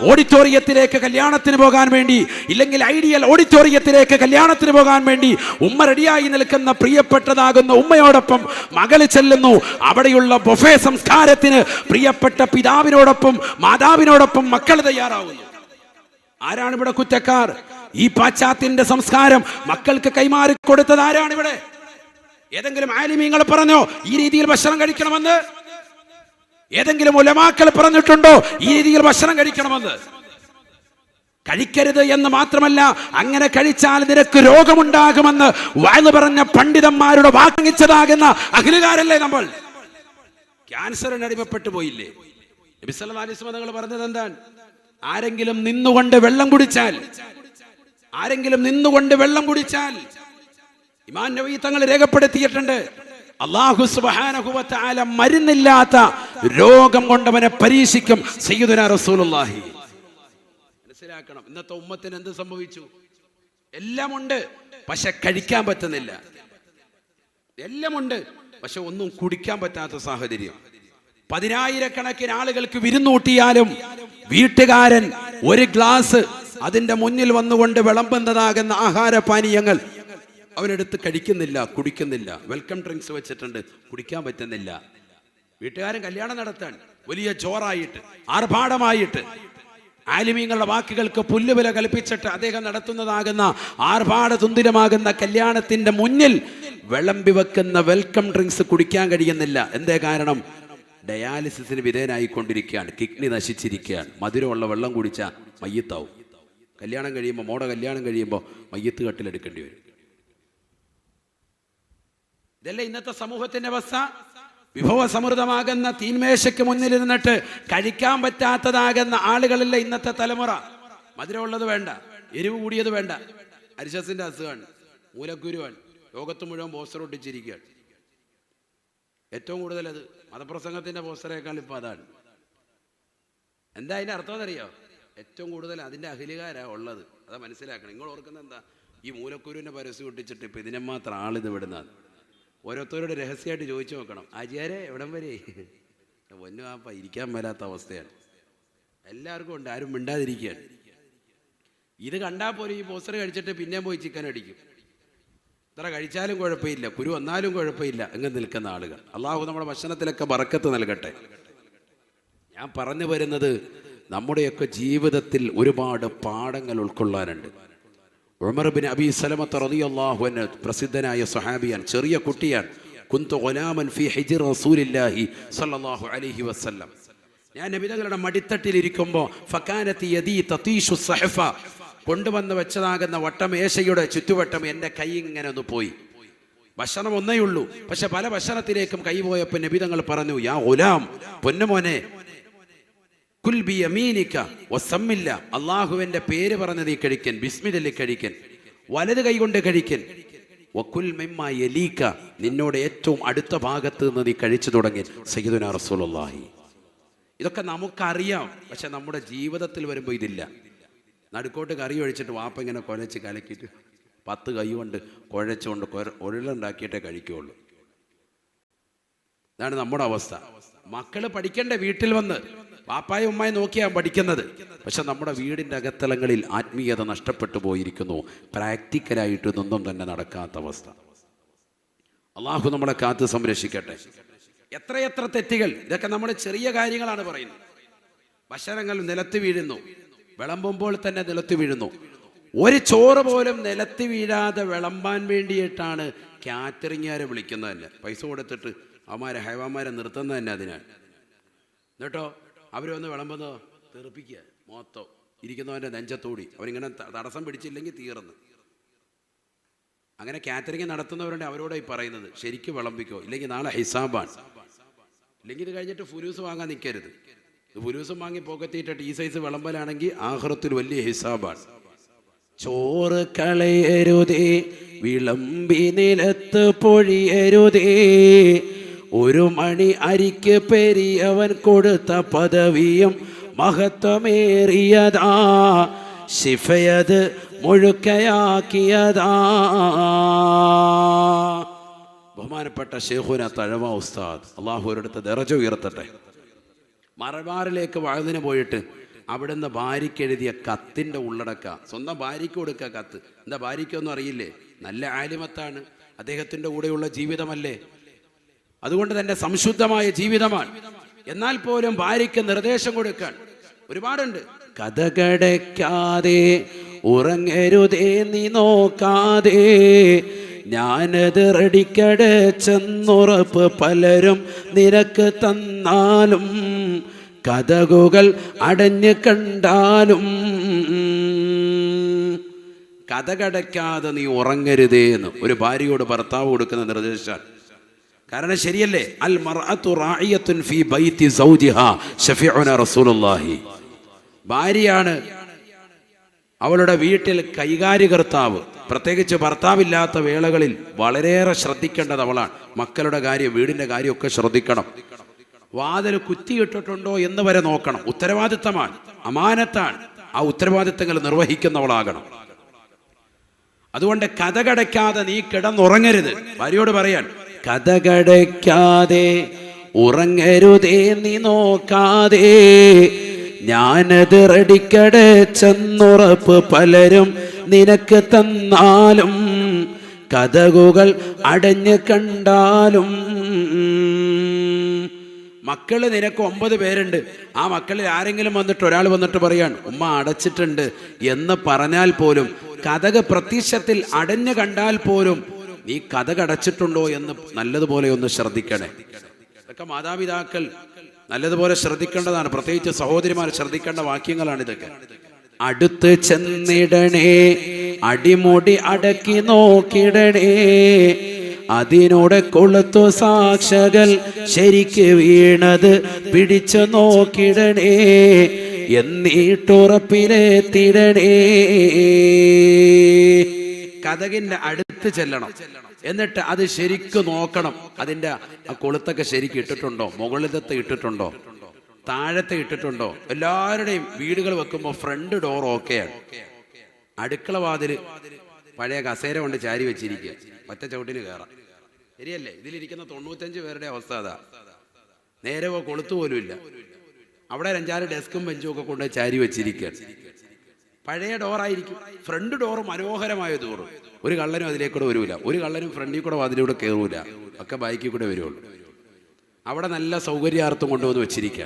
ഓഡിറ്റോറിയത്തിലേക്ക് കല്യാണത്തിന് പോകാൻ വേണ്ടി, ഇല്ലെങ്കിൽ ഐഡിയൽ ഓഡിറ്റോറിയത്തിലേക്ക് കല്യാണത്തിന് പോകാൻ വേണ്ടി ഉമ്മ റെഡിയായി നിൽക്കുന്ന പ്രിയപ്പെട്ടതാകുന്ന ഉമ്മയോടൊപ്പം മകള് ചെല്ലുന്നു. അവിടെയുള്ള ബൊഫേ സംസ്കാരത്തിന് പ്രിയപ്പെട്ട പിതാവിനോടൊപ്പം മാതാവിനോടൊപ്പം മക്കൾ തയ്യാറാവുന്നു. ആരാണ് ഇവിടെ കുറ്റക്കാർ? ഈ പാശ്ചാത്യന്റെ സംസ്കാരം മക്കൾക്ക് കൈമാറി കൊടുത്തത് ആരാണ് ഇവിടെ? ഏതെങ്കിലും ആലിമീങ്ങൾ പറഞ്ഞോ ഈ രീതിയിൽ ഭക്ഷണം കഴിക്കണമെന്ന്? ഏതെങ്കിലും ഉലമാക്കൾ പറഞ്ഞിട്ടുണ്ടോ ഈ രീതിയിൽ ഭക്ഷണം കഴിക്കണമെന്ന്? കഴിക്കരുത് എന്ന് മാത്രമല്ല, അങ്ങനെ കഴിച്ചാൽ നിനക്ക് രോഗമുണ്ടാകുമെന്ന് വഅദ് പറഞ്ഞ പണ്ഡിതന്മാരുടെ വാങ്ങിച്ചതാകുന്ന അഖിലുകാരല്ലേ നമ്മൾ? ക്യാൻസറിന് അടിമപ്പെട്ടു പോയില്ലേ? നബി സല്ലല്ലാഹു അലൈഹി വസല്ലം തങ്ങൾ പറഞ്ഞത് എന്താണ്? ആരെങ്കിലും നിന്നുകൊണ്ട് വെള്ളം കുടിച്ചാൽ, ഇമാം നവവി തങ്ങൾ രേഖപ്പെടുത്തിയിട്ടുണ്ട്, അല്ലാഹു സുബ്ഹാനഹു വ തആല മരുന്നില്ലാത്ത രോഗം കൊണ്ടവനെ പരീക്ഷിക്കും. സയ്യിദുനാ റസൂലുള്ളാഹി. മനസ്സിലാക്കണം, ഇന്നത്തെ ഉമ്മത്തിന് എന്ത് സംഭവിച്ചു? എല്ലാം ഉണ്ട്, പക്ഷെ കഴിക്കാൻ പറ്റുന്നില്ല. എല്ലാം ഉണ്ട്, പക്ഷെ ഒന്നും കുടിക്കാൻ പറ്റാത്ത സാഹചര്യം. 10,000-കണക്കിന് ആളുകൾക്ക് വിരുന്നൂട്ടിയാലും വീട്ടുകാരൻ ഒരു ഗ്ലാസ് അതിന്റെ മുന്നിൽ വന്നുകൊണ്ട് വിളമ്പുന്നതാകുന്ന ആഹാരപാനീയങ്ങൾ അവനെടുത്ത് കഴിക്കുന്നില്ല, കുടിക്കുന്നില്ല. വെൽക്കം ഡ്രിങ്ക്സ് വെച്ചിട്ടുണ്ട്, കുടിക്കാൻ പറ്റുന്നില്ല. വീട്ടുകാരൻ കല്യാണം നടത്താൻ വലിയ ജോറായിട്ട് ആർഭാടമായിട്ട് ആലിമീങ്ങളുടെ വാക്കുകൾക്ക് പുല്ലുവില കൽപ്പിച്ചിട്ട് അദ്ദേഹം നടത്തുന്നതാകുന്ന ആർഭാട തുന്തിരമാകുന്ന കല്യാണത്തിന്റെ മുന്നിൽ വിളമ്പി വെക്കുന്ന വെൽക്കം ഡ്രിങ്ക്സ് കുടിക്കാൻ കഴിയുന്നില്ല. എന്തേ കാരണം? ഡയാലിസിസിന് വിധേയനായിക്കൊണ്ടിരിക്കുകയാണ്, കിഡ്നി നശിച്ചിരിക്കുകയാണ്. മധുരമുള്ള വെള്ളം കുടിച്ചാൽ മയ്യത്താവും. കല്യാണം കഴിയുമ്പോൾ, മോടെ കല്യാണം കഴിയുമ്പോൾ മയ്യത്ത് കട്ടിലെടുക്കേണ്ടി വരും. ഇതല്ലേ ഇന്നത്തെ സമൂഹത്തിന്റെ അവസ്ഥ? വിഭവസമൃദ്ധമാകുന്ന തീന്മേശയ്ക്ക് മുന്നിലിരുന്നിട്ട് കഴിക്കാൻ പറ്റാത്തതാകുന്ന ആളുകളല്ല ഇന്നത്തെ തലമുറ. മധുരമുള്ളത് വേണ്ട, എരിവ് കൂടിയത് വേണ്ട, അരിശസിന്റെ അസുഖമാണ്, മൂലക്കുരുവാണ്, ലോകത്ത് മുഴുവൻ പോസ്റ്റർ ഒട്ടിച്ചിരിക്കുകയാണ്. ഏറ്റവും കൂടുതൽ അത് മതപ്രസംഗത്തിന്റെ പോസ്റ്ററേക്കാൾ ഇപ്പം അതാണ്. എന്താ അതിൻ്റെ അർത്ഥം എന്നറിയോ? ഏറ്റവും കൂടുതൽ അതിൻ്റെ അഖിലുകാരാണ് ഉള്ളത്. അതാ മനസ്സിലാക്കണം. നിങ്ങൾ ഓർക്കുന്നത് എന്താ? ഈ മൂലക്കുരുവിൻ്റെ പരസ്യം ഒട്ടിച്ചിട്ട് ഇപ്പം ഇതിനെ മാത്രം ആളിത് വിടുന്നത്. ഓരോരുത്തരോട് രഹസ്യമായിട്ട് ചോദിച്ചു നോക്കണം, ആചാരെ എവിടം വരെ? പൊന്നു ആപ്പ ഇരിക്കാൻ മേലാത്ത അവസ്ഥയാണ്. എല്ലാവർക്കും ഉണ്ട്, ആരും മിണ്ടാതിരിക്കുകയാണ്. ഇത് കണ്ടാൽ പോലും ഈ പോസ്റ്റർ കഴിച്ചിട്ട് പിന്നെയും പോയി ചിക്കൻ അടിക്കും. ഇത്ര കഴിച്ചാലും കുഴപ്പമില്ല, കുരു വന്നാലും കുഴപ്പമില്ല എന്ന് നിൽക്കുന്ന ആളുകൾ. അള്ളാഹു നമ്മുടെ ഭക്ഷണത്തിലൊക്കെ ബറക്കത്ത് നൽകട്ടെ. ഞാൻ പറഞ്ഞു വരുന്നത്, നമ്മുടെയൊക്കെ ജീവിതത്തിൽ ഒരുപാട് പാഠങ്ങൾ ഉൾക്കൊള്ളാനുണ്ട്. ഉമർ ബിൻ അബി സലമത്ത് റളിയല്ലാഹു അൻഹു പ്രസിദ്ധനായ സ്വഹാബിയാണ്, ചെറിയ കുട്ടിയാണ്. കുന്തു ഗുലാമൻ ഫീ ഹിജ്ർ റസൂലില്ലാഹി സ്വല്ലല്ലാഹു അലൈഹി വസല്ലം. ഞാൻ നബി തങ്ങളുടെ മടിത്തട്ടിലിരിക്കുമ്പോൾ ഫകാനത്തി യദീ തതീഷു സഹഫ, കൊണ്ടുവന്ന് വെച്ചതാകുന്ന വട്ടമേശയുടെ ചുറ്റുവട്ടം എൻ്റെ കൈ ഇങ്ങനെ ഒന്ന് പോയി. ഭക്ഷണം ഒന്നേ ഉള്ളൂ, പക്ഷെ പല ഭക്ഷണത്തിലേക്കും കൈ പോയപ്പോൾ നബി തങ്ങൾ പറഞ്ഞു, യാ ഗുലാം, പൊന്നുമോനെ, കുൽ ബി യമീനിക വസമ്മില്ല, അള്ളാഹുവിൻ്റെ പേര് പറഞ്ഞ് നീ കഴിക്കൻ, ബിസ്മില്ലി കഴിക്കൻ, വലത് കൈ കൊണ്ട് കഴിക്കൻ, വകുൽ മിമ്മാ യലീക, നിന്നോട് ഏറ്റവും അടുത്ത ഭാഗത്ത് നിന്ന് നീ കഴിച്ചു തുടങ്ങി. സയ്യിദുനാ റസൂലുള്ളാഹി. ഇതൊക്കെ നമുക്കറിയാം, പക്ഷെ നമ്മുടെ ജീവിതത്തിൽ വരുമ്പോൾ ഇതില്ല. നടുക്കോട്ട് കറി ഒഴിച്ചിട്ട് വാപ്പ ഇങ്ങനെ കുഴച്ച് കലക്കിയിട്ട് 10 കൈ കൊണ്ട് കുഴച്ചുകൊണ്ട് ഉരുളുണ്ടാക്കിയിട്ടേ കഴിക്കുകയുള്ളൂ. ഇതാണ് നമ്മുടെ അവസ്ഥ. മക്കള് പഠിക്കേണ്ട വീട്ടിൽ വന്ന് പാപ്പായും ഉമ്മായും നോക്കിയാണ് പഠിക്കുന്നത്. പക്ഷെ നമ്മുടെ വീടിൻ്റെ അകത്തളങ്ങളിൽ ആത്മീയത നഷ്ടപ്പെട്ടു പോയിരിക്കുന്നു. പ്രാക്ടിക്കലായിട്ട് ഇതൊന്നും തന്നെ നടക്കാത്ത അവസ്ഥ. അള്ളാഹു നമ്മളെ കാത്ത് സംരക്ഷിക്കട്ടെ. എത്രയെത്ര തെറ്റുകൾ! ഇതൊക്കെ നമ്മുടെ ചെറിയ കാര്യങ്ങളാണ് പറയുന്നത്. ഭക്ഷണങ്ങൾ നിലത്ത് വീഴുന്നു, വിളമ്പുമ്പോൾ തന്നെ നിലത്ത് വീഴുന്നു. ഒരു ചോറ് പോലും നിലത്ത് വീഴാതെ വിളമ്പാൻ വേണ്ടിയിട്ടാണ് കാറ്ററിംഗുകാരെ വിളിക്കുന്നത് തന്നെ. പൈസ കൊടുത്തിട്ട് ഹൈവാന്മാരെ നിർത്തുന്നത് തന്നെ അതിനാണ്. എന്നിട്ടോ അവർ വന്ന് വിളമ്പുന്നോ തെറിപ്പിക്കുക, മൊത്തം ഇരിക്കുന്നവൻ്റെ നെഞ്ചത്തോടി. അവരിങ്ങനെ തടസ്സം പിടിച്ചില്ലെങ്കിൽ തീർന്ന്. അങ്ങനെ കാറ്ററിംഗ് നടത്തുന്നവരുണ്ട്, അവരോട് ഈ പറയുന്നത് ശരിക്കും വിളമ്പിക്കോ, ഇല്ലെങ്കിൽ നാളെ ഹിസാബാണ്. ഇല്ലെങ്കിൽ ഇത് കഴിഞ്ഞിട്ട് ഫുലൂസ് വാങ്ങാൻ നിൽക്കരുത്. ഇത് ഫുലൂസും വാങ്ങി പോക്കറ്റിയിട്ടിട്ട് ഈ സൈസ് വിളമ്പലാണെങ്കിൽ ആഖിറത്തിൽ വലിയ ഹിസാബാണ്. ചോറ് കളയരുതേ, വിളമ്പി നിലത്ത് പൊഴിയരുതേ, ഒരു മണി അരിക്ക് പെരിയവൻ കൊടുത്ത പദവിയും മഹത്വമേറിയതാ, ശിഫയത് മുഴുക്കയാക്കിയതാ. ബഹുമാനപ്പെട്ട ശൈഖുന തഴവ ഉസ്താദ്, അള്ളാഹു ഒരിടത്ത് ദറജ ഉയർത്തട്ടെ, മലബാറിലേക്ക് വഅദിന് പോയിട്ട് അവിടുന്ന് ഭാര്യയ്ക്ക് എഴുതിയ കത്തിൻ്റെ ഉള്ളടക്ക സ്വന്തം ഭാര്യയ്ക്ക് കൊടുക്കുക കത്ത്. എന്താ ഭാര്യയ്ക്കൊന്നും അറിയില്ലേ? നല്ല ആലിമത്താണ്, അദ്ദേഹത്തിൻ്റെ കൂടെയുള്ള ജീവിതമല്ലേ, അതുകൊണ്ട് തന്നെ സംശുദ്ധമായ ജീവിതമാണ്. എന്നാൽ പോലും ഭാര്യയ്ക്ക് നിർദ്ദേശം കൊടുക്കാൻ ഒരുപാടുണ്ട്. കഥകടയ്ക്കാതെ ഉറങ്ങരുതേ നീ നോക്കാതെ, ഞാനത് റെഡിക്കടച്ചെന്നുറപ്പ് പലരും നിനക്ക് തന്നാലും, കഥകുകൾ അടഞ്ഞു കണ്ടാലും. കഥകടയ്ക്കാതെ നീ ഉറങ്ങരുതേ എന്ന് ഒരു ഭാര്യയോട് ഭർത്താവ് കൊടുക്കുന്ന നിർദ്ദേശം. കാരണം ശരിയല്ലേ? അൽ മർഅതു റാഇയത്തുൻ ഫീ ബൈതി സൗജിഹാ ശഫീഉന റസൂലുള്ളാഹി. ഭാര്യയാണ് അവളുടെ വീട്ടിൽ കൈകാര്യകർത്താവ്. പ്രത്യേകിച്ച് ഭർത്താവില്ലാത്ത വേളകളിൽ വളരെയേറെ ശ്രദ്ധിക്കേണ്ടത് അവളാണ്. മക്കളുടെ കാര്യം, വീടിൻ്റെ കാര്യമൊക്കെ ശ്രദ്ധിക്കണം. വാതിൽ കുത്തിയിട്ടിട്ടുണ്ടോ എന്ന് വരെ നോക്കണം. ഉത്തരവാദിത്തമാണ്, അമാനത്താണ്. ആ ഉത്തരവാദിത്തങ്ങൾ നിർവഹിക്കുന്നവളാകണം. അതുകൊണ്ട് കഥകടയ്ക്കാതെ നീ കിടന്നുറങ്ങരുത്. ഭാര്യയോട് പറയാൻ, കഥകടയ്ക്കാതെ ഉറങ്ങരുതേ നീ നോക്കാതെ, ഞാനത് റെഡിക്കടച്ചെന്നുറപ്പ് പലരും നിനക്ക് തന്നാലും, കഥകുകൾ അടഞ്ഞു കണ്ടാലും. മക്കള് നിനക്ക് 9 പേരുണ്ട്. ആ മക്കളിൽ ആരെങ്കിലും വന്നിട്ട് ഒരാൾ വന്നിട്ട് പറയാൻ ഉമ്മ അടച്ചിട്ടുണ്ട് എന്ന് പറഞ്ഞാൽ പോലും, കഥക് പ്രത്യക്ഷത്തിൽ അടഞ്ഞു കണ്ടാൽ പോലും നീ കഥക് അടച്ചിട്ടുണ്ടോ എന്ന് നല്ലതുപോലെ ഒന്ന് ശ്രദ്ധിക്കണേ. ഇതൊക്കെ മാതാപിതാക്കൾ നല്ലതുപോലെ ശ്രദ്ധിക്കേണ്ടതാണ്. പ്രത്യേകിച്ച് സഹോദരിമാർ ശ്രദ്ധിക്കേണ്ട വാക്യങ്ങളാണ് ഇതൊക്കെ. അടുത്ത് ചെന്നിടണേ, അടിമുടി അടക്കി നോക്കിടണേ, അതിനോട് കൊളുത്തു സാക്ഷകൾ ശരിക്ക് വീണത് പിടിച്ചു നോക്കിടണേ, എന്നിട്ടുറപ്പിലെത്തിടണേ. കഥകിന്റെ അടുത്ത് ചെല്ലണം, എന്നിട്ട് അത് ശരിക്കും നോക്കണം. അതിൻ്റെ ആ കൊളുത്തൊക്കെ ശരിക്കും ഇട്ടിട്ടുണ്ടോ, മുകളിലത്തെ ഇട്ടിട്ടുണ്ടോ, താഴത്തെ ഇട്ടിട്ടുണ്ടോ. എല്ലാവരുടെയും വീടുകൾ വെക്കുമ്പോൾ ഫ്രണ്ട് ഡോർ ഓക്കെയാണ്. അടുക്കള വാതില് പഴയ കസേര കൊണ്ട് ചാരി വെച്ചിരിക്കുക, ഒറ്റ ചവിട്ടിന് കയറാം. ശരിയല്ലേ? ഇതിലിരിക്കുന്ന 95 പേരുടെ അവസ്ഥ അതാ. നേരെ കൊളുത്തു പോലും ഇല്ല. അവിടെ 5-6 ഡെസ്കും ബെഞ്ചും ഒക്കെ കൊണ്ട് ചാരി വെച്ചിരിക്കുക. പഴയ ഡോറായിരിക്കും. ഫ്രണ്ട് ഡോറ് മനോഹരമായ ഡോറ്. ഒരു കള്ളനും അതിലേക്കൂടെ വരൂല, ഒരു കള്ളനും ഫ്രണ്ടിൽ കൂടെ വാതിലൂടെ കയറൂല, ഒക്കെ ബൈക്കിൽ കൂടെ വരുള്ളൂ. അവിടെ നല്ല സൗകര്യാർത്ഥം കൊണ്ടുവന്ന് വെച്ചിരിക്കുക.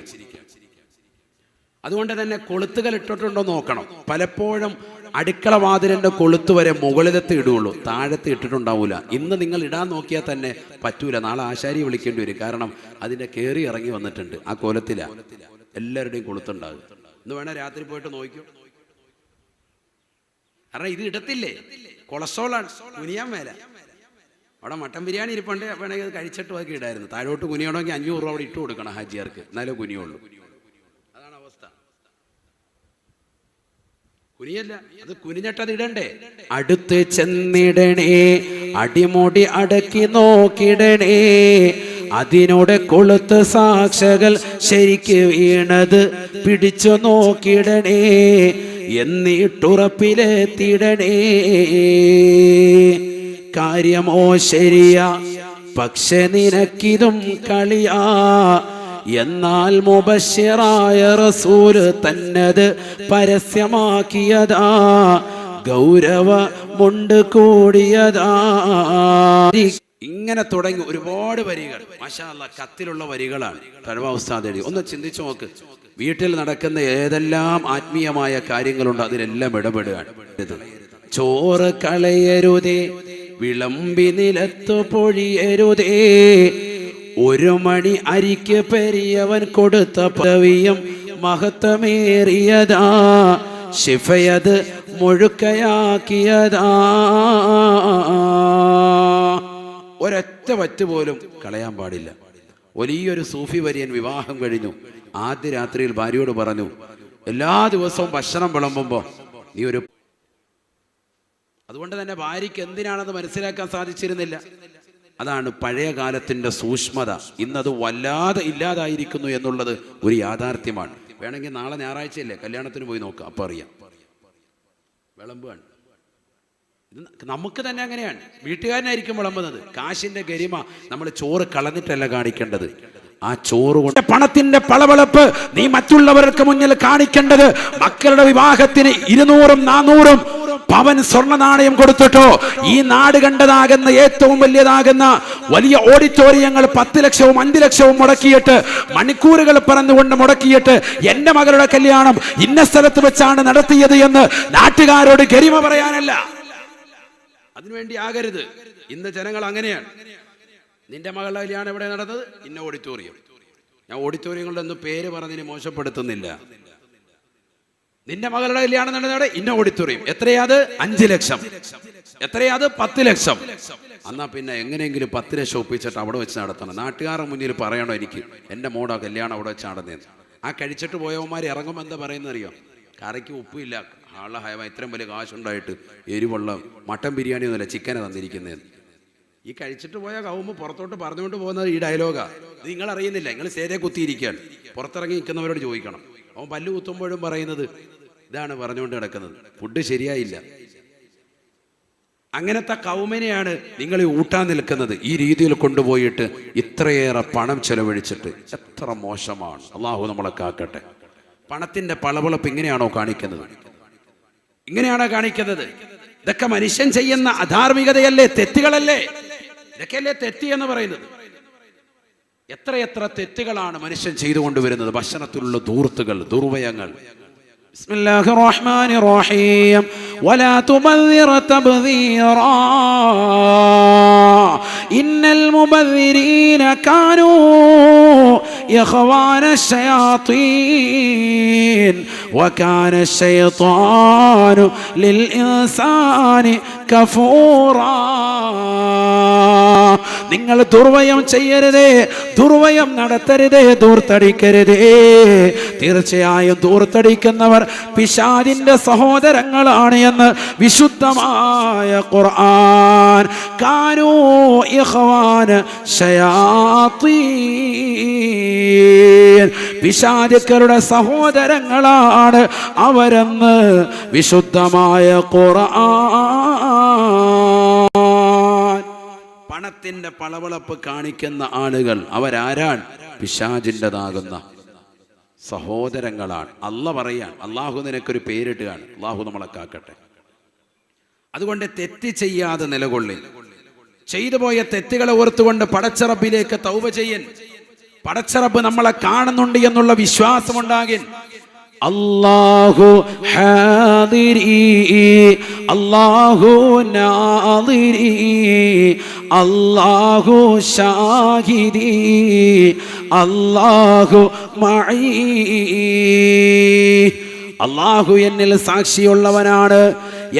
അതുകൊണ്ട് തന്നെ കൊളുത്തുകൾ ഇട്ടിട്ടുണ്ടോ നോക്കണം. പലപ്പോഴും അടുക്കള വാതിലിന്റെ കൊളുത്ത് വരെ മുകളിലത്തെ ഇടുകയുള്ളൂ, താഴത്തെ ഇട്ടിട്ടുണ്ടാവൂല. ഇന്ന് നിങ്ങൾ ഇടാൻ നോക്കിയാൽ തന്നെ പറ്റൂല. നാളെ ആശാരിയെ വിളിക്കേണ്ടി വരും. കാരണം അതിന്റെ കയറി ഇറങ്ങി വന്നിട്ടുണ്ട്. ആ കോലത്തില എല്ലാവരുടെയും കൊളുത്തുണ്ടാകും. ഇന്ന് വേണേ രാത്രി പോയിട്ട് നോക്കൂ. കാരണം ഇത് ഇടത്തില്ലേ, കൊളസ്ട്രോളാണ്, കുനിയാൻ മേല. അവിടെ മട്ടൻ ബിരിയാണി ഇരിപ്പുണ്ട്, വേണമെങ്കിൽ അത് കഴിച്ചിട്ട് ബാക്കി ഇടായിരുന്നു. താഴോട്ട് കുനിയണമെങ്കിൽ 500 രൂപ അവിടെ ഇട്ട് കൊടുക്കണം ഹാജിയാർക്ക്, എന്നാലേ കുനിയുള്ളൂ. അതാണ് അവസ്ഥ. കുനിയല്ല, അത് കുനിഞ്ഞിട്ടത് ഇടണ്ടേ. അടുത്ത് ചെന്നിടണേ, അടിമുടി അടക്കി നോക്കിടണേ, അതിനോട് കൊളുത്ത് സാക്ഷകൾ ശരിക്ക് വീണത് പിടിച്ചു നോക്കിടണേ, എന്നിട്ടുറപ്പിലെത്തിടണേ. കാര്യമോ ശരിയാ, പക്ഷെ നിനക്കിതും കളിയാ, എന്നാൽ മുബശ്ശിറായ റസൂല് തന്നത് പരസ്യമാക്കിയതാ, ഗൗരവമുണ്ട് കൂടിയതാ. ഇങ്ങനെ തുടങ്ങി ഒരുപാട് വരികൾ, മാഷാ അല്ലാഹ്, കത്തിലുള്ള വരികളാണ് തഴവ ഉസ്താദ് എഴുതി. ഒന്ന് ചിന്തിച്ചു നോക്ക്. വീട്ടിൽ നടക്കുന്ന ഏതെല്ലാം ആത്മീയമായ കാര്യങ്ങളുണ്ട് അതിലെല്ലാം ഇടപെടുകയാണ്. ചോറ് കളയരുതേ, വിളമ്പി നിലത്തു പൊഴിയരുതേ, ഒരു മണി അരിക്ക് പെരിയവൻ കൊടുത്ത പദവിയും മഹത്വമേറിയതാ, ശിഫയത് മുഴുക്കയാക്കിയതാ. ഒരൊറ്റ വറ്റ് പോലും കളയാൻ പാടില്ല. വലിയൊരു സൂഫി വര്യൻ വിവാഹം കഴിഞ്ഞു. ആദ്യ രാത്രിയിൽ ഭാര്യയോട് പറഞ്ഞു, എല്ലാ ദിവസവും ഭക്ഷണം വിളമ്പുമ്പോൾ നീ ഒരു അതുകൊണ്ട് തന്നെ ഭാര്യയ്ക്ക് എന്തിനാണെന്ന് മനസ്സിലാക്കാൻ സാധിച്ചിരുന്നില്ല. അതാണ് പഴയ കാലത്തിൻ്റെ സൂക്ഷ്മത. ഇന്നത് വല്ലാതെ ഇല്ലാതായിരിക്കുന്നു എന്നുള്ളത് ഒരു യാഥാർത്ഥ്യമാണ്. വേണമെങ്കിൽ നാളെ ഞായറാഴ്ചയല്ലേ, കല്യാണത്തിന് പോയി നോക്കാം, അപ്പം അറിയാം. വിളമ്പാണ് ഇത് നമുക്ക് തന്നെ അങ്ങനെയാണ്. വീട്ടുകാരനായിരിക്കും വിളമ്പുന്നത്. കാശിൻ്റെ ഗരിമ നമ്മൾ ചോറ് കളഞ്ഞിട്ടല്ല കാണിക്കേണ്ടത്. ആ ചോറ് കൊണ്ട് പണത്തിന്റെ പളവളപ്പ് നീ മറ്റുള്ളവർക്ക് മുന്നിൽ കാണിക്കേണ്ടത് മക്കളുടെ വിവാഹത്തിന് 200-400 പവൻ സ്വർണ്ണ നാണയം കൊടുത്തിട്ടോ ഈ നാട് കണ്ടതാകുന്ന ഏറ്റവും വലിയതാകുന്ന വലിയ ഓഡിറ്റോറിയങ്ങൾ 10 ലക്ഷവും 5 ലക്ഷവും മുടക്കിയിട്ട് മണിക്കൂറുകൾ പറഞ്ഞുകൊണ്ട് മുടക്കിയിട്ട് എന്റെ മകളുടെ കല്യാണം ഇന്ന സ്ഥലത്ത് വെച്ചാണ് നടത്തിയത് എന്ന് നാട്ടുകാരോട് ഗരിമ പറയാനല്ല, അതിനുവേണ്ടി ആകരുത്. ഇന്ന് ജനങ്ങൾ അങ്ങനെയാണ്. നിന്റെ മകളുടെ കല്യാണം എവിടെ നടന്നത്? ഇന്ന ഓഡിറ്റോറിയം. ഞാൻ ഓഡിറ്റോറിയങ്ങളുടെ ഒന്നും പേര് പറഞ്ഞതിന് മോശപ്പെടുത്തുന്നില്ല. നിന്റെ മകളുടെ കല്യാണം നടന്നവിടെ ഇന്ന ഓഡിറ്റോറിയം. എത്രയാത്? 5 ലക്ഷം. എത്രയാത്? 10 ലക്ഷം. എന്നാ പിന്നെ എങ്ങനെയെങ്കിലും 10 ലക്ഷം ഒപ്പിച്ചിട്ട് അവിടെ വെച്ച് നടത്തണം. നാട്ടുകാരുടെ മുന്നിൽ പറയണോ എനിക്ക് എൻ്റെ മോടെ കല്യാണം അവിടെ വെച്ച് നടന്നേന്ന്. ആ കഴിച്ചിട്ട് പോയവന്മാർ ഇറങ്ങുമ്പോൾ എന്താ പറയുന്നത് അറിയോ? കറിക്ക് ഉപ്പില്ല, ആളെ ഹയവ ഇത്രയും വലിയ കാശുണ്ടായിട്ട് എരിവുള്ള മട്ടൻ ബിരിയാണി ഒന്നുമില്ല, ചിക്കനെ തന്നിരിക്കുന്നതെന്ന്. ഈ കഴിച്ചിട്ട് പോയാൽ കവുമ്പോൾ പുറത്തോട്ട് പറഞ്ഞുകൊണ്ട് പോകുന്നത് ഈ ഡയലോഗാ. ഇത് നിങ്ങൾ അറിയുന്നില്ല. നിങ്ങൾ സ്റ്റേജെ കുത്തിയിരിക്കുകയാണ്. പുറത്തിറങ്ങി നിൽക്കുന്നവരോട് ചോദിക്കണം. അവൻ പല്ല് കുത്തുമ്പോഴും പറയുന്നത് ഇതാണ് പറഞ്ഞുകൊണ്ട് കിടക്കുന്നത്. ഫുഡ് ശരിയായില്ല. അങ്ങനത്തെ കൗമനെയാണ് നിങ്ങൾ ഊട്ടാൻ നിൽക്കുന്നത്. ഈ രീതിയിൽ കൊണ്ടുപോയിട്ട് ഇത്രയേറെ പണം ചെലവഴിച്ചിട്ട് എത്ര മോശമാണ്. അള്ളാഹു നമ്മളെ കാക്കട്ടെ. പണത്തിന്റെ പളവളപ്പ് ഇങ്ങനെയാണോ കാണിക്കുന്നത്? ഇങ്ങനെയാണോ കാണിക്കുന്നത്? ഇതൊക്കെ മനുഷ്യൻ ചെയ്യുന്ന അധാർമികതയല്ലേ, തെറ്റുകളല്ലേ? ഇതൊക്കെയല്ലേ തെറ്റ് എന്ന് പറയുന്നത്. എത്രയെത്ര തെറ്റുകളാണ് മനുഷ്യൻ ചെയ്തുകൊണ്ടുവരുന്നത്. ഭക്ഷണത്തിലുള്ള ധൂർത്തുകൾ, ദുർവയങ്ങൾ. ബിസ്മില്ലാഹിർ റഹ്മാനിർ റഹീം. വലാ തുബദ്ദിർ തബ്ദീറാ ഇന്നൽ മുബദ്ദിരീന കാനൂ ഇഖ്വാന ശയാത്തീൻ വകാന ശൈത്വാനു ലിൽ ഇൻസാനി കഫൂറാ. നിങ്ങൾ ദുർവയം ചെയ്യരുതേ, ദുർവയം നടത്തരുതേ, ദൂർത്തടിക്കരുതേ. തീർച്ചയായും ദൂർത്തടിക്കുന്നവർ പിശാചിന്റെ സഹോദരങ്ങളാണ് എന്ന് വിശുദ്ധമായ ഖുർആൻ. കാനൂ ഇഖ്വാന ശയാത്തീൻ, പിശാചുക്കളുടെ സഹോദരങ്ങളാണ് അവരെന്ന് വിശുദ്ധമായ ഖുർആൻ. പണത്തിന്റെ പളവളപ്പ് കാണിക്കുന്ന ആളുകൾ അവരാരാണ്? പിശാചിൻ്റെതാകുന്ന സഹോദരങ്ങളാണ്. അല്ലാഹ് പറയാൻ, അള്ളാഹു നിനക്കൊരു പേരിട്ടുകയാണ്. അള്ളാഹു നമ്മളെ കാക്കട്ടെ. അതുകൊണ്ട് തെറ്റ് ചെയ്യാതെ നിലകൊള്ളിൽ. ചെയ്തു പോയ തെറ്റുകളെ ഓർത്തുകൊണ്ട് പടച്ചറബിലേക്ക് തൗബ ചെയ്യൻ. പടച്ചറബ് നമ്മളെ കാണുന്നുണ്ട് എന്നുള്ള വിശ്വാസമുണ്ടാകിൻ. അല്ലാഹു ഹാദിരി, അല്ലാഹു നാദിരി, അല്ലാഹു ഷാഹിദി, അല്ലാഹു മഈ. അല്ലാഹു എന്നിൽ സാക്ഷിയുള്ളവനാണ്,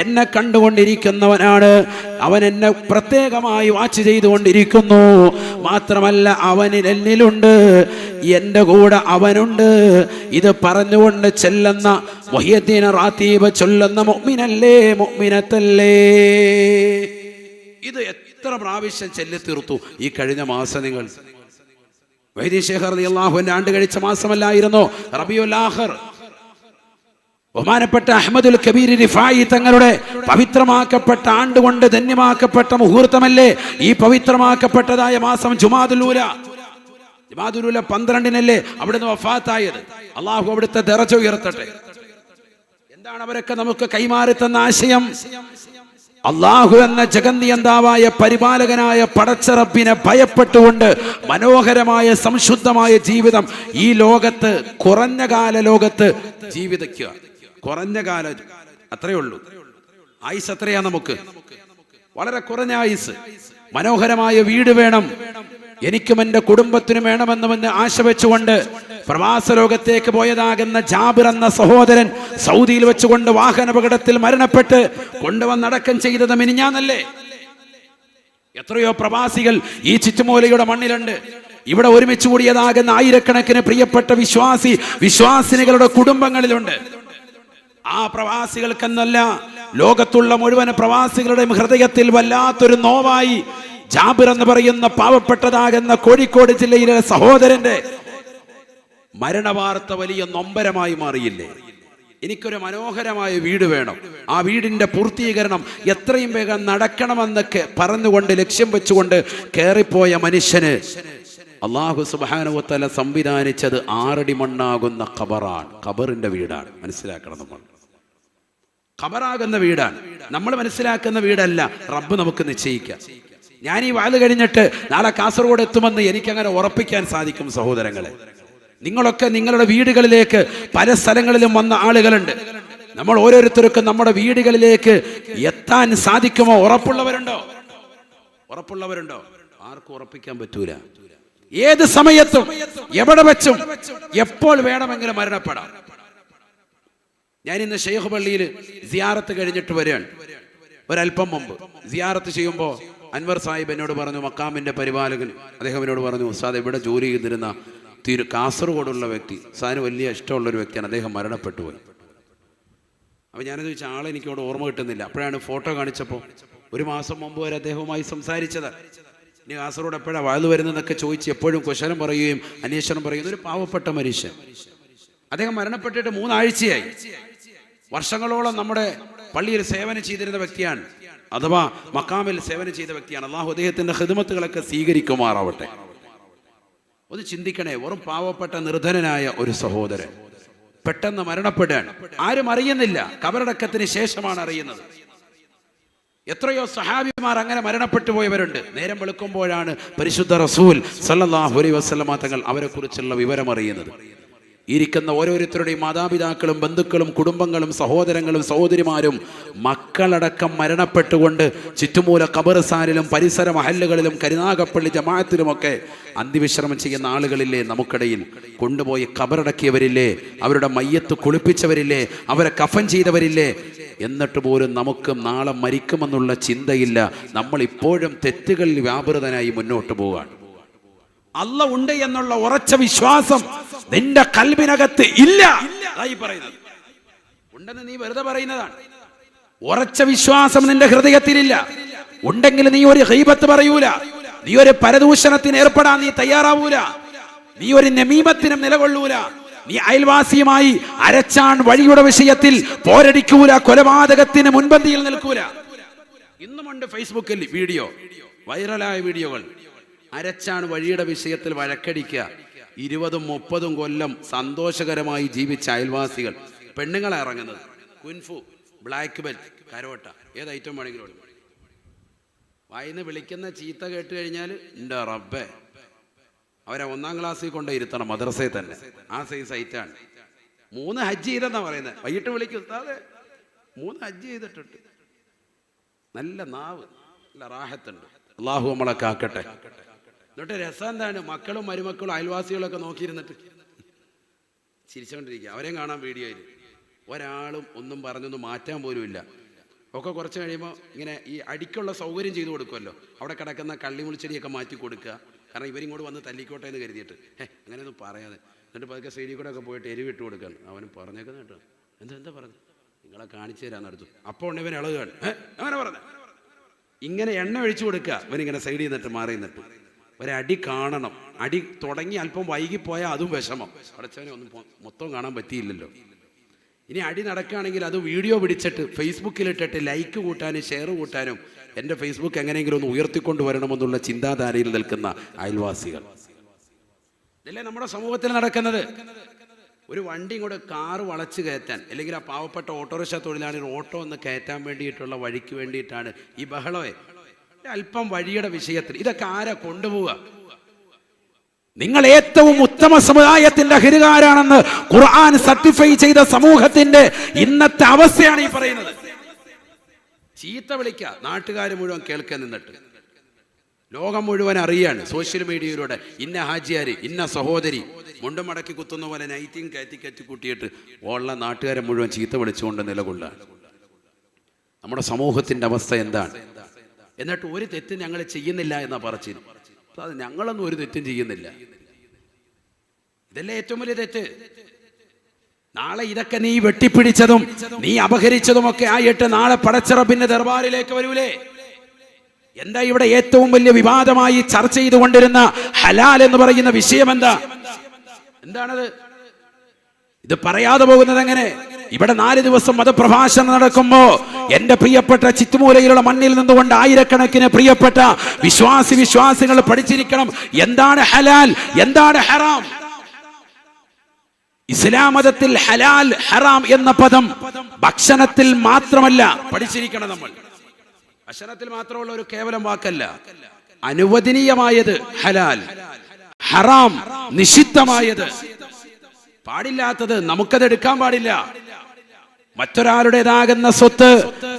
എന്നെ കണ്ടുകൊണ്ടിരിക്കുന്നവനാണ്. അവൻ എന്നെ പ്രത്യേകമായി വാച്ച് ചെയ്തുകൊണ്ടിരിക്കുന്നു. മാത്രമല്ല അവനിൽ എന്നിലുണ്ട്, എൻ്റെ കൂടെ അവനുണ്ട്. ഇത് പറഞ്ഞുകൊണ്ട് ചെല്ലുന്ന വഹിയദ്ദീൻ റാത്തീബ് ചൊല്ലുന്ന മുഅ്മിനല്ലേ, മുഅ്മിനത്തല്ലേ. ഇത് എത്ര പ്രാവശ്യം ചൊല്ലി തീർത്തു ഈ കഴിഞ്ഞ മാസം. നിങ്ങൾ വൈദി ശൈഖ് റളിയല്ലാഹു അൻഹു ആണ്ട് കഴിച്ച മാസമല്ലായിരുന്നോ റബീഉൽ ആഖിർ? ബഹുമാനപ്പെട്ട അഹ്മദുൽ കബീർ റിഫായി തങ്ങളുടെ പവിത്രമാക്കപ്പെട്ട ആണ്ടുകൊണ്ട് ധന്യമാക്കപ്പെട്ട മുഹൂർത്തമല്ലേ ഈ പവിത്രമാക്കപ്പെട്ടതായ മാസം ജുമാദുൽ ഊല. ജുമാദുൽ ഊല 12-നല്ലേ അവിടുന്ന് വഫാത്തായത്. അള്ളാഹു അവിടുത്തെ ദറജ ഉയർത്തട്ടെ. എന്താണ് അവരൊക്കെ നമുക്ക് കൈമാറി തന്ന ആശയം? അള്ളാഹു എന്ന ജഗന്നിയന്താവായ പരിപാലകനായ പടച്ചറബിനെ ഭയപ്പെട്ടുകൊണ്ട് മനോഹരമായ സംശുദ്ധമായ ജീവിതം ഈ ലോകത്ത്, കുറഞ്ഞ കാല ലോകത്ത് ജീവിക്കുക. കുറഞ്ഞ കാലം അത്രയേ ഉള്ളൂ. ആയുസ് എത്രയാ നമുക്ക്? വളരെ കുറഞ്ഞ ആയുസ്. മനോഹരമായ വീട് വേണം, എനിക്കും എൻ്റെ കുടുംബത്തിനും വേണമെന്ന് ആശ വെച്ചുകൊണ്ട് പ്രവാസ ലോകത്തേക്ക് പോയതാകുന്ന ജാബിർ എന്ന സഹോദരൻ സൗദിയിൽ വെച്ചുകൊണ്ട് വാഹനാപകടത്തിൽ മരണപ്പെട്ട് കൊണ്ടുവന്നടക്കം ചെയ്തത് മിനിഞ്ഞാന്നല്ലേ. എത്രയോ പ്രവാസികൾ ഈ ചുറ്റുമൂലയുടെ മണ്ണിലുണ്ട്. ഇവിടെ ഒരുമിച്ച് കൂടിയതാകുന്ന ആയിരക്കണക്കിന് പ്രിയപ്പെട്ട വിശ്വാസിനികളുടെ കുടുംബങ്ങളിലുണ്ട്. ആ പ്രവാസികൾക്കെന്നല്ല ലോകത്തുള്ള മുഴുവൻ പ്രവാസികളുടെയും ഹൃദയത്തിൽ വല്ലാത്തൊരു നോവായി ജാബിർ എന്ന് പറയുന്ന പാവപ്പെട്ടതാകുന്ന കോഴിക്കോട് ജില്ലയിലെ സഹോദരന്റെ മരണവാർത്ത വലിയ നൊമ്പരമായി മാറിയില്ലേ? എനിക്കൊരു മനോഹരമായ വീട് വേണം, ആ വീടിന്റെ പൂർത്തീകരണം എത്രയും വേഗം നടക്കണമെന്നൊക്കെ പറഞ്ഞുകൊണ്ട് ലക്ഷ്യം വെച്ചുകൊണ്ട് കയറിപ്പോയ മനുഷ്യന് അല്ലാഹു സുബ്ഹാനഹു വ തആല സംവിധാനിച്ചത് 6 അടി മണ്ണാകുന്ന ഖബറാണ്. ഖബറിന്റെ വീടാണ്. മനസ്സിലാക്കണം, നമ്മൾ ഖബറാകുന്ന വീടാണ്. നമ്മൾ മനസ്സിലാക്കുന്ന വീടല്ല റബ്ബ് നമുക്ക് നിശ്ചയിക്കാം. ഞാൻ ഈ വാല് കഴിഞ്ഞിട്ട് നാളെ കാസർഗോഡ് എത്തുമെന്ന് എനിക്കങ്ങനെ ഉറപ്പിക്കാൻ സാധിക്കും സഹോദരങ്ങളെ. നിങ്ങളൊക്കെ നിങ്ങളുടെ വീടുകളിലേക്ക് പല സ്ഥലങ്ങളിലും വന്ന ആളുകളുണ്ട്. നമ്മൾ ഓരോരുത്തർക്കും നമ്മുടെ വീടുകളിലേക്ക് എത്താൻ സാധിക്കുമോ? ഉറപ്പുള്ളവരുണ്ടോ? ആർക്കും ഉറപ്പിക്കാൻ പറ്റൂല. ഏത് സമയത്തും എവിടെ വെച്ചും എപ്പോൾ വേണമെങ്കിലും മരണപ്പെടാം. ഞാൻ ഇന്ന് ഷെയ്ഖ് പള്ളിയിൽ സിയാറത്ത് കഴിഞ്ഞിട്ട് വരികയാണ്. ഒരല്പം മുമ്പ് സിയാറത്ത് ചെയ്യുമ്പോൾ അൻവർ സാഹിബ് എന്നോട് പറഞ്ഞു, മക്കാമിന്റെ പരിപാലകൻ അദ്ദേഹം എന്നോട് പറഞ്ഞു, ഉസ്താദ് ഇവിടെ ജോലി ചെയ്തിരുന്ന കാസർഗോഡുള്ള വ്യക്തി, സാറിന് വലിയ ഇഷ്ടമുള്ളൊരു വ്യക്തിയാണ്, അദ്ദേഹം മരണപ്പെട്ടു പോയി. അപ്പോൾ ഞാനത് ചോദിച്ചാൽ ആളെ എനിക്കവിടെ ഓർമ്മ കിട്ടുന്നില്ല. അപ്പോഴാണ് ഫോട്ടോ കാണിച്ചപ്പോൾ 1 മാസം മുമ്പ് വരെ അദ്ദേഹവുമായി സംസാരിച്ചത്. ഇനി കാസർഗോഡ് എപ്പോഴാണ് വാഴ്ന്നു വരുന്നതെന്നൊക്കെ ചോദിച്ച് എപ്പോഴും കുശലം പറയുകയും അന്വേഷണം പറയുന്ന ഒരു പാവപ്പെട്ട മനുഷ്യൻ. അദ്ദേഹം മരണപ്പെട്ടിട്ട് 3 ആഴ്ചയായി. വർഷങ്ങളോളം നമ്മുടെ പള്ളിയിൽ സേവനം ചെയ്തിരുന്ന വ്യക്തിയാണ്, അഥവാ മക്കാമിൽ സേവനം ചെയ്ത വ്യക്തിയാണ്. അല്ലാഹു അദ്ദേഹത്തിന്റെ ഖിദ്മത്തുകളൊക്കെ സ്വീകരിക്കുമാറാവട്ടെ. ഒന്ന് ചിന്തിക്കണേ, വെറും പാവപ്പെട്ട നിർധനനായ ഒരു സഹോദരൻ പെട്ടെന്ന് മരണപ്പെടുകയാണ്. ആരും അറിയുന്നില്ല, ഖബറടക്കത്തിന് ശേഷമാണ് അറിയുന്നത്. എത്രയോ സഹാബിമാർ അങ്ങനെ മരണപ്പെട്ടു പോയവരുണ്ട്. നേരം വെളുക്കുമ്പോഴാണ് പരിശുദ്ധ റസൂൽ സല്ലല്ലാഹു അലൈഹി വസല്ലമ തങ്ങൾ അവരെ കുറിച്ചുള്ള വിവരം അറിയുന്നത്. ഇരിക്കുന്ന ഓരോരുത്തരുടെയും മാതാപിതാക്കളും ബന്ധുക്കളും കുടുംബങ്ങളും സഹോദരങ്ങളും സഹോദരിമാരും മക്കളടക്കം മരണപ്പെട്ടുകൊണ്ട് ചുറ്റുമൂല ഖബർസ്ഥാനിലും പരിസര മഹല്ലുകളിലും കരുനാഗപ്പള്ളി ജമാഅത്തിലുമൊക്കെ അന്ത്യവിശ്രമം ചെയ്യുന്ന ആളുകളില്ലേ നമുക്കിടയിൽ? കൊണ്ടുപോയി ഖബറടക്കിയവരില്ലേ? അവരുടെ മയ്യത്ത് കുളിപ്പിച്ചവരില്ലേ? അവരെ കഫൻ ചെയ്തവരില്ലേ? എന്നിട്ട് പോലും നമുക്ക് നാളെ മരിക്കുമെന്നുള്ള ചിന്തയില്ല. നമ്മൾ ഇപ്പോഴും തെറ്റുകളിൽ വ്യാപൃതനായി മുന്നോട്ട് പോവുകയാണ്. അല്ല ഉണ്ട് എന്നുള്ള ഉറച്ച വിശ്വാസം നിന്റെ കൽബിനകത്ത് ഇല്ല. പറയുന്നത് ഉണ്ടെന്ന് നീ വെറുതെ പറയുന്നതാണ്. ഉറച്ച വിശ്വാസം നിന്റെ ഹൃദയത്തിലില്ല. ഉണ്ടെങ്കിൽ നീ ഒരു ഗീബത്ത് പറയൂല, നീ ഒരു പരദൂഷണത്തിന് ഏർപ്പെടാൻ നീ തയ്യാറാവൂല, നീ ഒരു നമീമത്തിനും നിലകൊള്ളൂല, നീ അയൽവാസിയുമായി അരച്ചാൻ വഴിയുടെ വിഷയത്തിൽ പോരടിക്കൂല, കൊലപാതകത്തിന് മുൻപന്തിയിൽ നിൽക്കൂല. ഇന്നുമുണ്ട് ഫേസ്ബുക്കിൽ വീഡിയോ, വൈറലായ വീഡിയോകൾ. അരച്ചാണ് വഴിയുടെ വിഷയത്തിൽ വഴക്കടിക്കുക. 20-30 കൊല്ലം സന്തോഷകരമായി ജീവിച്ച അയൽവാസികൾ, പെണ്ണുങ്ങളെ ഇറങ്ങുന്നത് കുൻഫു, ബ്ലാക്ക് ബെൽറ്റ്, കരോട്ട, ഏത് ഐറ്റം വേണമെങ്കിലും വായിന്ന് വിളിക്കുന്ന ചീത്ത കേട്ട് കഴിഞ്ഞാൽ എൻ്റെ റബ്ബേ, അവരെ 1-ാം ക്ലാസ്സിൽ കൊണ്ട് ഇരുത്തണം, മദ്രസയിൽ തന്നെ. ആ സൈസ് ഐറ്റാണ്. 3 ഹജ്ജ് ചെയ്തെന്നാ പറയുന്നത്. വൈകിട്ട് വിളിക്കും, അതെ 3 ഹജ്ജ് ചെയ്തിട്ടുണ്ട്. നല്ല നാവ്, നല്ല റാഹത്തുണ്ട്. അള്ളാഹു നമ്മളെ കാക്കട്ടെ. എന്നിട്ട് രസം എന്താണ്? മക്കളും മരുമക്കളും അയൽവാസികളൊക്കെ നോക്കിയിരുന്നിട്ട് ചിരിച്ചുകൊണ്ടിരിക്കുക. അവരെയും കാണാൻ വീഡിയോയിൽ. ഒരാളും ഒന്നും പറഞ്ഞൊന്നും മാറ്റാൻ പോലും ഇല്ല. ഒക്കെ കുറച്ച് കഴിയുമ്പോൾ ഇങ്ങനെ ഈ അടിക്കുള്ള സൗകര്യം ചെയ്തു കൊടുക്കുമല്ലോ, അവിടെ കിടക്കുന്ന കള്ളിമുളിച്ചെടിയൊക്കെ മാറ്റി കൊടുക്കുക. കാരണം ഇവരിങ്ങോട്ട് വന്ന് തല്ലിക്കോട്ടെ എന്ന് കരുതിയിട്ട് അങ്ങനെയൊന്നും പറയാതെ. എന്നിട്ട് പതുക്കെ സൈഡിൽ കൂടെ ഒക്കെ പോയിട്ട് എരിവിട്ട് കൊടുക്കുകയാണ്. അവന് പറഞ്ഞേക്കുന്ന കേട്ടോ, എന്താ പറഞ്ഞു, നിങ്ങളെ കാണിച്ചു തരാമെന്ന് അടുത്തു. അപ്പോൾ ഇവൻ ഇളകുകയാണ്. അങ്ങനെ പറഞ്ഞു. ഇങ്ങനെ എണ്ണ ഒഴിച്ചു കൊടുക്കുക. ഇവനിങ്ങനെ സൈഡിൽ നിന്നിട്ട് മാറി നിന്നിട്ട് ഒരടി കാണണം. അടി തുടങ്ങി അല്പം വൈകിപ്പോയാൽ അതും വിഷമം. അടച്ചവനെ ഒന്നും മൊത്തം കാണാൻ പറ്റിയില്ലല്ലോ. ഇനി അടി നടക്കുകയാണെങ്കിൽ അത് വീഡിയോ പിടിച്ചിട്ട് ഫേസ്ബുക്കിലിട്ടിട്ട് ലൈക്ക് കൂട്ടാനും ഷെയർ കൂട്ടാനും എൻ്റെ ഫേസ്ബുക്ക് എങ്ങനെയെങ്കിലും ഒന്ന് ഉയർത്തിക്കൊണ്ട് വരണമെന്നുള്ള ചിന്താധാരയിൽ നിൽക്കുന്ന അയൽവാസികൾ. ഇതല്ലേ നമ്മുടെ സമൂഹത്തിൽ നടക്കുന്നത്? ഒരു വണ്ടി ഇങ്ങോട്ട് കാറ് വളച്ച് കയറ്റാൻ, അല്ലെങ്കിൽ ആ പാവപ്പെട്ട ഓട്ടോറിക്ഷ തൊഴിലാളി ഓട്ടോ ഒന്ന് കയറ്റാൻ വേണ്ടിയിട്ടുള്ള വഴിക്ക് വേണ്ടിയിട്ടാണ് ഈ ബഹളമേ. അല്പം വഴിയുടെ വിഷയത്തിൽ ഇതൊക്കെ ആരാ കൊണ്ടുപോവുക? നിങ്ങൾ ഏറ്റവും ഉത്തമ സമുദായത്തിന്റെ അഹിരുകാരാണെന്ന് ഖുർആൻ സർട്ടിഫൈ ചെയ്ത സമൂഹത്തിന്റെ ഇന്നത്തെ അവസ്ഥയാണ് ഈ പറയുന്നത്. ചീത്ത വിളിക്കുക, നാട്ടുകാർ മുഴുവൻ കേൾക്കാൻ നിന്നിട്ട് ലോകം മുഴുവൻ അറിയാണ് സോഷ്യൽ മീഡിയയിലൂടെ. ഇന്ന ഹാജിയാര്, ഇന്ന സഹോദരി മുണ്ടും മടക്കി കുത്തുന്ന പോലെ നൈറ്റിയും കയറ്റി കൂട്ടിയിട്ട് ഉള്ള നാട്ടുകാരെ മുഴുവൻ ചീത്ത വിളിച്ചുകൊണ്ട് നിലകൊള്ളുകയാണ്. നമ്മുടെ സമൂഹത്തിന്റെ അവസ്ഥ എന്താണ്? എന്നിട്ട് ഒരു തെറ്റും ഞങ്ങൾ ചെയ്യുന്നില്ല എന്നാ പറച്ചിരുന്നു. അത് ഞങ്ങളൊന്നും ഒരു തെറ്റും ചെയ്യുന്നില്ല. ഇതല്ലേ ഏറ്റവും വലിയ തെറ്റ്. നാളെ ഇതൊക്കെ നീ വെട്ടിപ്പിടിച്ചതും നീ അപഹരിച്ചതുമൊക്കെ ആയിട്ട് നാളെ പടച്ചിറപ്പിന്റെ ദർബാറിലേക്ക് വരൂലേ? എന്താ ഇവിടെ ഏറ്റവും വലിയ വിവാദമായി ചർച്ച ചെയ്തുകൊണ്ടിരുന്ന ഹലാൽ എന്ന് പറയുന്ന വിഷയം എന്താണത്? ഇത് പറയാതെ പോകുന്നത് എങ്ങനെ? ഇവിടെ 4 ദിവസം മതപ്രഭാഷണം നടക്കുമ്പോ എന്റെ പ്രിയപ്പെട്ട ചിത്തുമൂലയിലുള്ള മണ്ണിൽ നിന്നുകൊണ്ട് ആയിരക്കണക്കിന് പ്രിയപ്പെട്ട വിശ്വാസികൾ പഠിച്ചിരിക്കണം എന്താണ് ഹലാൽ, എന്താണ് ഹറാം. ഇസ്ലാം മതത്തിൽ ഹലാൽ ഹറാം എന്ന പദം ഭക്ഷണത്തിൽ മാത്രമല്ല പഠിച്ചിരിക്കണം. നമ്മൾ ഭക്ഷണത്തിൽ മാത്രമുള്ള ഒരു കേവലം വാക്കല്ല. അനുവദനീയമായത് ഹലാൽ, ഹറാം നിഷിദ്ധമായത്, പാടില്ലാത്തത് നമുക്കത് എടുക്കാൻ പാടില്ല. മറ്റൊരാളുടേതാകുന്ന സ്വത്ത്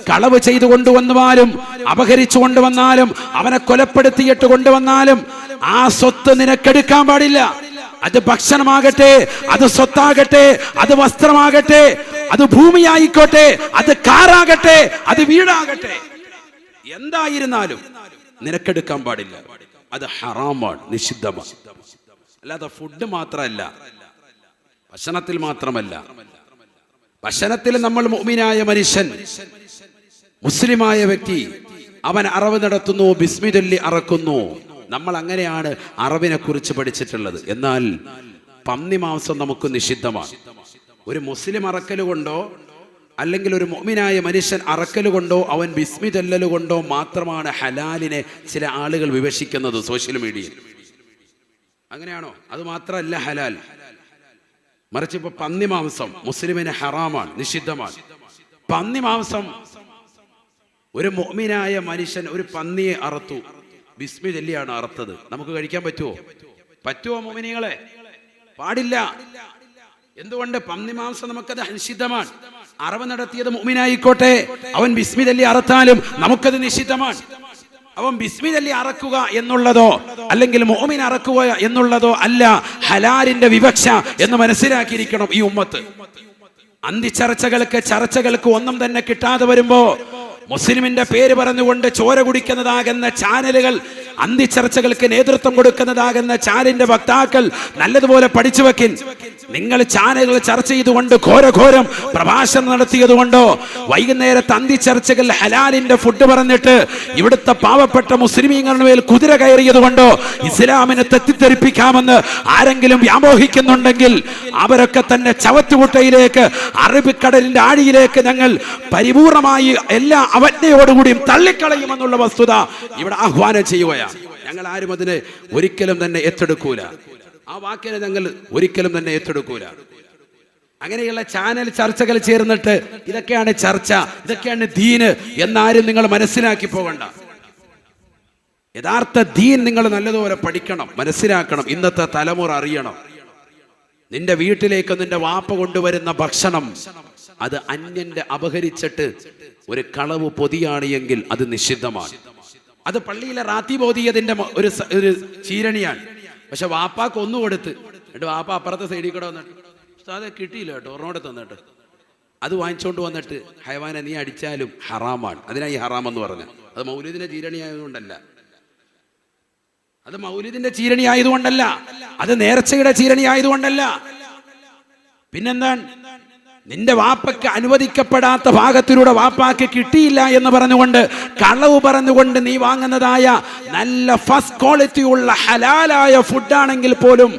കളവ് ചെയ്തു കൊണ്ടുവന്നാലും അപഹരിച്ചു കൊണ്ടുവന്നാലും അവനെ കൊലപ്പെടുത്തിയിട്ട് കൊണ്ടുവന്നാലും ആ സ്വത്ത് നിനക്കെടുക്കാൻ പാടില്ല. അത് ഭക്ഷണമാകട്ടെ, അത് സ്വത്താകട്ടെ, അത് വസ്ത്രമാകട്ടെ, അത് ഭൂമിയായിക്കോട്ടെ, അത് കാറാകട്ടെ, അത് വീടാകട്ടെ, എന്തായിരുന്നാലും നിനക്കെടുക്കാൻ പാടില്ല. അത് ഹറാമാണ്, നിഷിദ്ധമാണ്. അല്ലാതെ ഫുഡ് മാത്രമല്ല, ഭക്ഷണത്തിൽ മാത്രമല്ല. ഭക്ഷണത്തിൽ നമ്മൾ മുഅ്മിനായ മനുഷ്യൻ, മുസ്ലിമായ വ്യക്തി, അവൻ അറവ് നടത്തുന്നു, ബിസ്മി ചൊല്ലി അറക്കുന്നു. നമ്മൾ അങ്ങനെയാണ് അറവിനെ കുറിച്ച് പഠിച്ചിട്ടുള്ളത്. എന്നാൽ പന്നി മാംസം നമുക്ക് നിഷിദ്ധമാണ്. ഒരു മുസ്ലിം അറക്കൽ കൊണ്ടോ അല്ലെങ്കിൽ ഒരു മുഅ്മിനായ മനുഷ്യൻ അറക്കൽ കൊണ്ടോ അവൻ ബിസ്മി ചൊല്ലൽ കൊണ്ടോ മാത്രമാണ് ഹലാലിനെ ചില ആളുകൾ വിവക്ഷിക്കുന്നത് സോഷ്യൽ മീഡിയയിൽ. അങ്ങനെയാണോ? അത് മാത്രമല്ല ഹലാൽ. മറിച്ച് ഇപ്പൊ പന്നി മാംസം മുസ്ലിമിന് ഹറാമാണ്, നിഷിദ്ധമാണ്. പന്നി മാംസം ഒരു മുഅ്മിനായ മനുഷ്യൻ ഒരു പന്നിയെ അറുത്തു, ബിസ്മി ചൊല്ലിയാണ് അറുത്തത്. നമുക്ക് കഴിക്കാൻ പറ്റുമോ മുഅ്മിനീങ്ങളെ? പാടില്ല. എന്തുകൊണ്ട്? പന്നി മാംസം നമുക്കത് നിഷിദ്ധമാണ്. അറവ് നടത്തിയത് മുഅ്മിനായിക്കോട്ടെ, അവൻ ബിസ്മി ചൊല്ലി അറുത്താലും നമുക്കത് നിഷിദ്ധമാണ്. അവൻ ബിസ്മി ചൊല്ലി അറക്കുക എന്നുള്ളതോ അല്ലെങ്കിൽ മുഅ്മിൻ അറക്കുക എന്നുള്ളതോ അല്ല ഹലാലിന്റെ വിവക്ഷ എന്ന് മനസ്സിലാക്കിയിരിക്കണം ഈ ഉമ്മത്ത്. ചർച്ചകൾക്ക് ഒന്നും തന്നെ കിട്ടാതെ വരുമ്പോ മുസ്ലിമിന്റെ പേര് പറഞ്ഞുകൊണ്ട് ചോര കുടിക്കുന്നതാകുന്ന ചാനലുകൾ, അന്തിച്ചർച്ചകൾക്ക് നേതൃത്വം കൊടുക്കുന്നതാകുന്ന ചാനലിന്റെ വക്താക്കൾ നല്ലതുപോലെ പഠിച്ചു വെക്കിൻ. നിങ്ങൾ ചാനലുകൾ ചർച്ച ചെയ്തുകൊണ്ട് ഘോരഘോരം പ്രഭാഷണം നടത്തിയതുകൊണ്ടോ വൈകുന്നേരത്തെ അന്തിച്ചർച്ചകൾ ഹലാലിന്റെ ഫുഡ് പറഞ്ഞിട്ട് ഇവിടുത്തെ പാവപ്പെട്ട മുസ്ലിമീങ്ങളുടെ മേൽ കുതിര കയറിയത് കൊണ്ടോ ഇസ്ലാമിനെ തെറ്റിദ്ധരിപ്പിക്കാമെന്ന് ആരെങ്കിലും വ്യാമോഹിക്കുന്നുണ്ടെങ്കിൽ അവരൊക്കെ തന്നെ ചവറ്റുകുട്ടയിലേക്ക്, അറബിക്കടലിന്റെ ആഴിയിലേക്ക് ഞങ്ങൾ പരിപൂർണമായി എല്ലാ അവജ്ഞയോടുകൂടിയും തള്ളിക്കളയുമെന്നുള്ള വസ്തുത ഇവിടെ ആഹ്വാനം ചെയ്യുകയാണ്. ഞങ്ങൾ ആരും അതിനെ ഒരിക്കലും തന്നെ ഏറ്റെടുക്കൂല. ആ വാക്കിനെ ഞങ്ങൾ ഒരിക്കലും തന്നെ ഏറ്റെടുക്കൂല. അങ്ങനെയുള്ള ചാനൽ ചർച്ചകൾ ചേർന്നിട്ട് ഇതൊക്കെയാണ് ചർച്ച, ഇതൊക്കെയാണ് ദീന് എന്നാരും നിങ്ങൾ മനസ്സിലാക്കി പോകണ്ട. യഥാർത്ഥ ദീൻ നിങ്ങൾ നല്ലതുപോലെ പഠിക്കണം, മനസ്സിലാക്കണം. ഇന്നത്തെ തലമുറ അറിയണം. നിന്റെ വീട്ടിലേക്ക് നിന്റെ വാപ്പ കൊണ്ടുവരുന്ന ഭക്ഷണം അത് അന്യന്റെ അപഹരിച്ചിട്ട് ഒരു കളവ് പൊതിയാണ് എങ്കിൽ അത് നിഷിദ്ധമാണ്. അത് പള്ളിയിലെ റാത്തീബ് ഓതിയതിന്റെ ഒരു ചീരണിയാണ്. പക്ഷെ വാപ്പാക്ക് ഒന്നു കൊടുത്ത് എന്നിട്ട് വാപ്പ അപ്പുറത്തെ സൈഡിൽ കൂടെ വന്നിട്ട് അത് കിട്ടിയില്ല കേട്ടോ, ഒരെണ്ണോടെ തന്നിട്ട് അത് വാങ്ങിച്ചോണ്ട് വന്നിട്ട് ഹൈവാനെ നീ അടിച്ചാലും ഹറാമാണ്. അതിനായി ഹറാം എന്ന് പറഞ്ഞ അത് മൗലിദിന്റെ ചീരണി ആയതുകൊണ്ടല്ല, അത് മൗലിദിന്റെ ചീരണി ആയതുകൊണ്ടല്ല, അത് നേർച്ചയുടെ ചീരണി ആയതുകൊണ്ടല്ല. പിന്നെന്താണ്? നിന്റെ വാപ്പയ്ക്ക് അനുവദിക്കപ്പെടാത്ത ഭാഗത്തിലൂടെ വാപ്പാക്ക് കിട്ടിയില്ല എന്ന് പറഞ്ഞുകൊണ്ട് കളവ് പറഞ്ഞുകൊണ്ട് നീ വാങ്ങുന്നതായ നല്ല ഫസ്റ്റ് ക്വാളിറ്റി ഉള്ള ഹലാലായ ഫുഡാണെങ്കിൽ പോലും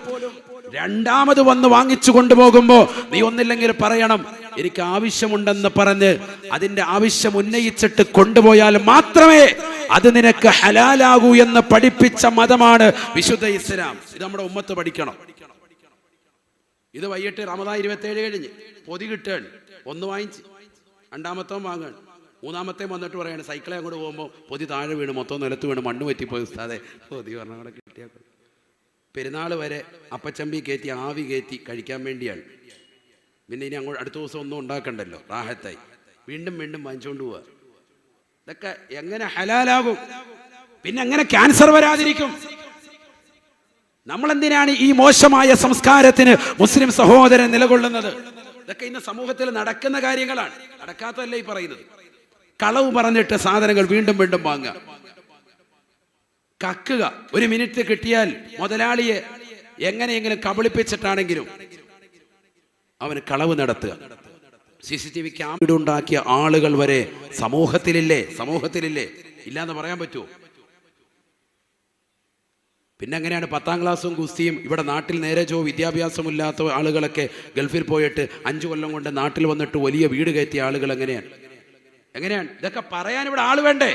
രണ്ടാമത് വന്ന് വാങ്ങിച്ചു കൊണ്ടുപോകുമ്പോ നീ ഒന്നില്ലെങ്കിൽ പറയണം എനിക്ക് ആവശ്യമുണ്ടെന്ന് പറഞ്ഞ് അതിന്റെ ആവശ്യം ഉന്നയിച്ചിട്ട് കൊണ്ടുപോയാൽ മാത്രമേ അത് നിനക്ക് ഹലാലാകൂ എന്ന് പഠിപ്പിച്ച മതമാണ് വിശുദ്ധ ഇസ്ലാം. ഇത് നമ്മുടെ ഉമ്മത്ത് പഠിക്കണം. ഇത് വൈകിട്ട് റമദാൻ 27 കഴിഞ്ഞ് പൊതി കിട്ടുകയാണ്. ഒന്ന് വാങ്ങിച്ച് രണ്ടാമത്തെ വാങ്ങാൻ, മൂന്നാമത്തെ വന്നിട്ട് പറയാണ് സൈക്കിളെ അങ്ങോട്ട് പോകുമ്പോൾ പൊതി താഴെ വീണ് മൊത്തം നിലത്ത് വീണ് മണ്ണ് പറ്റിപ്പോയി ഉസ്താദെ പൊതി പറഞ്ഞ അവിടെ കിട്ടിയാൽ. പെരുന്നാൾ വരെ അപ്പച്ചമ്പി കയറ്റി ആവി കയറ്റി കഴിക്കാൻ വേണ്ടിയാണ്. പിന്നെ ഇനി അങ്ങോട്ട് അടുത്ത ദിവസം ഒന്നും ഉണ്ടാക്കണ്ടല്ലോ, റാഹത്തായി വീണ്ടും വീണ്ടും വാങ്ങിച്ചുകൊണ്ട് പോവുക. ഇതൊക്കെ എങ്ങനെ ഹലാലാകും? പിന്നെ എങ്ങനെ ക്യാൻസർ വരാതിരിക്കും? നമ്മളെന്തിനാണ് ഈ മോശമായ സംസ്കാരത്തിന് മുസ്ലിം സഹോദരൻ നിലകൊള്ളുന്നത്? ഇതൊക്കെ ഇന്ന് സമൂഹത്തിൽ നടക്കുന്ന കാര്യങ്ങളാണ്, നടക്കാത്തതല്ല ഈ പറയുന്നത്. കളവ് പറഞ്ഞിട്ട് സാധനങ്ങൾ വീണ്ടും വീണ്ടും വാങ്ങുക, കക്കുക. ഒരു മിനിറ്റ് കിട്ടിയാൽ മുതലാളിയെ എങ്ങനെയെങ്കിലും കബളിപ്പിച്ചിട്ടാണെങ്കിലും അവന് കളവ് നടത്തുക. CCTV ക്യാമറ ഉണ്ടാക്കിയ ആളുകൾ വരെ സമൂഹത്തിലില്ലേ? ഇല്ലാന്ന് പറയാൻ പറ്റുമോ? പിന്നെ എങ്ങനെയാണ് 10ാം ക്ലാസ്സും ഗുസ്തിയും ഇവിടെ നാട്ടിൽ നേരെച്ചോ വിദ്യാഭ്യാസമില്ലാത്ത ആളുകളൊക്കെ ഗൾഫിൽ പോയിട്ട് 5 കൊല്ലം കൊണ്ട് നാട്ടിൽ വന്നിട്ട് വലിയ വീട് കയറ്റിയ ആളുകൾ എങ്ങനെയാണ്? ഇതൊക്കെ പറയാൻ ഇവിടെ ആള് വേണ്ടേ?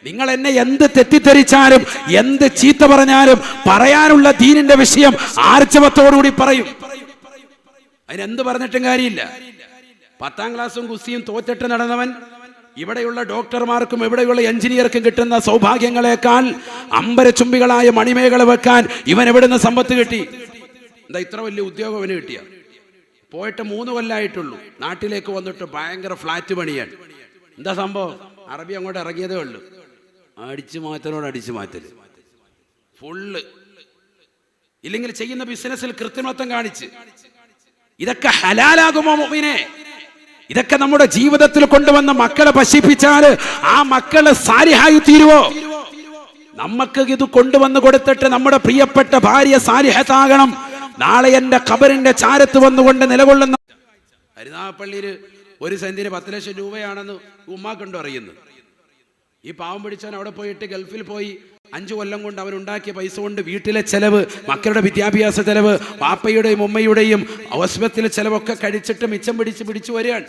നിങ്ങൾ എന്നെ എന്ത് തെറ്റിദ്ധരിച്ചാലും എന്ത് ചീത്ത പറഞ്ഞാലും പറയാനുള്ള ദീനിന്റെ വിഷയം ആർജവത്തോടുകൂടി പറയും. അതിനെന്ത് പറഞ്ഞിട്ടും കാര്യമില്ല. 10ാം ക്ലാസ്സും ഗുസ്തിയും തോറ്റിട്ട് നടന്നവൻ ഇവിടെയുള്ള ഡോക്ടർമാർക്കും ഇവിടെയുള്ള എഞ്ചിനീയർക്കും കിട്ടുന്ന സൗഭാഗ്യങ്ങളെക്കാൾ അമ്പരചുംബികളായ മണിമേഖല വെക്കാൻ ഇവൻ എവിടുന്ന് സമ്പത്ത് കിട്ടി? എന്താ ഇത്ര വലിയ ഉദ്യോഗം അവന് കിട്ടിയ? പോയിട്ട് 3 കൊല്ലമായിട്ടുള്ളൂ. നാട്ടിലേക്ക് വന്നിട്ട് ഭയങ്കര ഫ്ലാറ്റ് പണിയാണ്. എന്താ സംഭവം? അറബി അങ്ങോട്ട് ഇറങ്ങിയതേ ഉള്ളൂ. അടിച്ചു മാറ്റല് ഫുള്ള്. ഇല്ലെങ്കിൽ ചെയ്യുന്ന ബിസിനസ്സിൽ കൃത്രിമത്വം കാണിച്ച്. ഇതൊക്കെ ഹലാലാകുമോ മുഅ്മിനേ? ഇതൊക്കെ നമ്മുടെ ജീവിതത്തിൽ കൊണ്ടുവന്ന മക്കളെ പശിപ്പിച്ചാല് ആ മക്കള് സാലിഹായി തീരുവോ? നമുക്ക് ഇത് കൊണ്ടുവന്ന് കൊടുത്തിട്ട് നമ്മുടെ പ്രിയപ്പെട്ട ഭാര്യ സാലിഹത്താകണം. നാളെ എന്റെ ഖബറിന്റെ ചാരത്ത് വന്നുകൊണ്ട് നിലകൊള്ളുന്ന കരുനാഗപ്പള്ളിയിൽ 1 സെന്റിന് 10 ലക്ഷം രൂപയാണെന്ന് ഉമ്മാക്കുണ്ടോ അറിയുന്നു? ഈ പാവം പിടിച്ചവൻ അവിടെ പോയിട്ട് ഗൾഫിൽ പോയി 5 കൊല്ലം കൊണ്ട് അവനുണ്ടാക്കിയ പൈസ കൊണ്ട് വീട്ടിലെ ചെലവ്, മക്കളുടെ വിദ്യാഭ്യാസ ചെലവ്, പാപ്പയുടെയും ഉമ്മയുടെയും ഹോസ്പിറ്റലിലെ ചെലവൊക്കെ കഴിച്ചിട്ട് മിച്ചം പിടിച്ച് വരികയാണ്.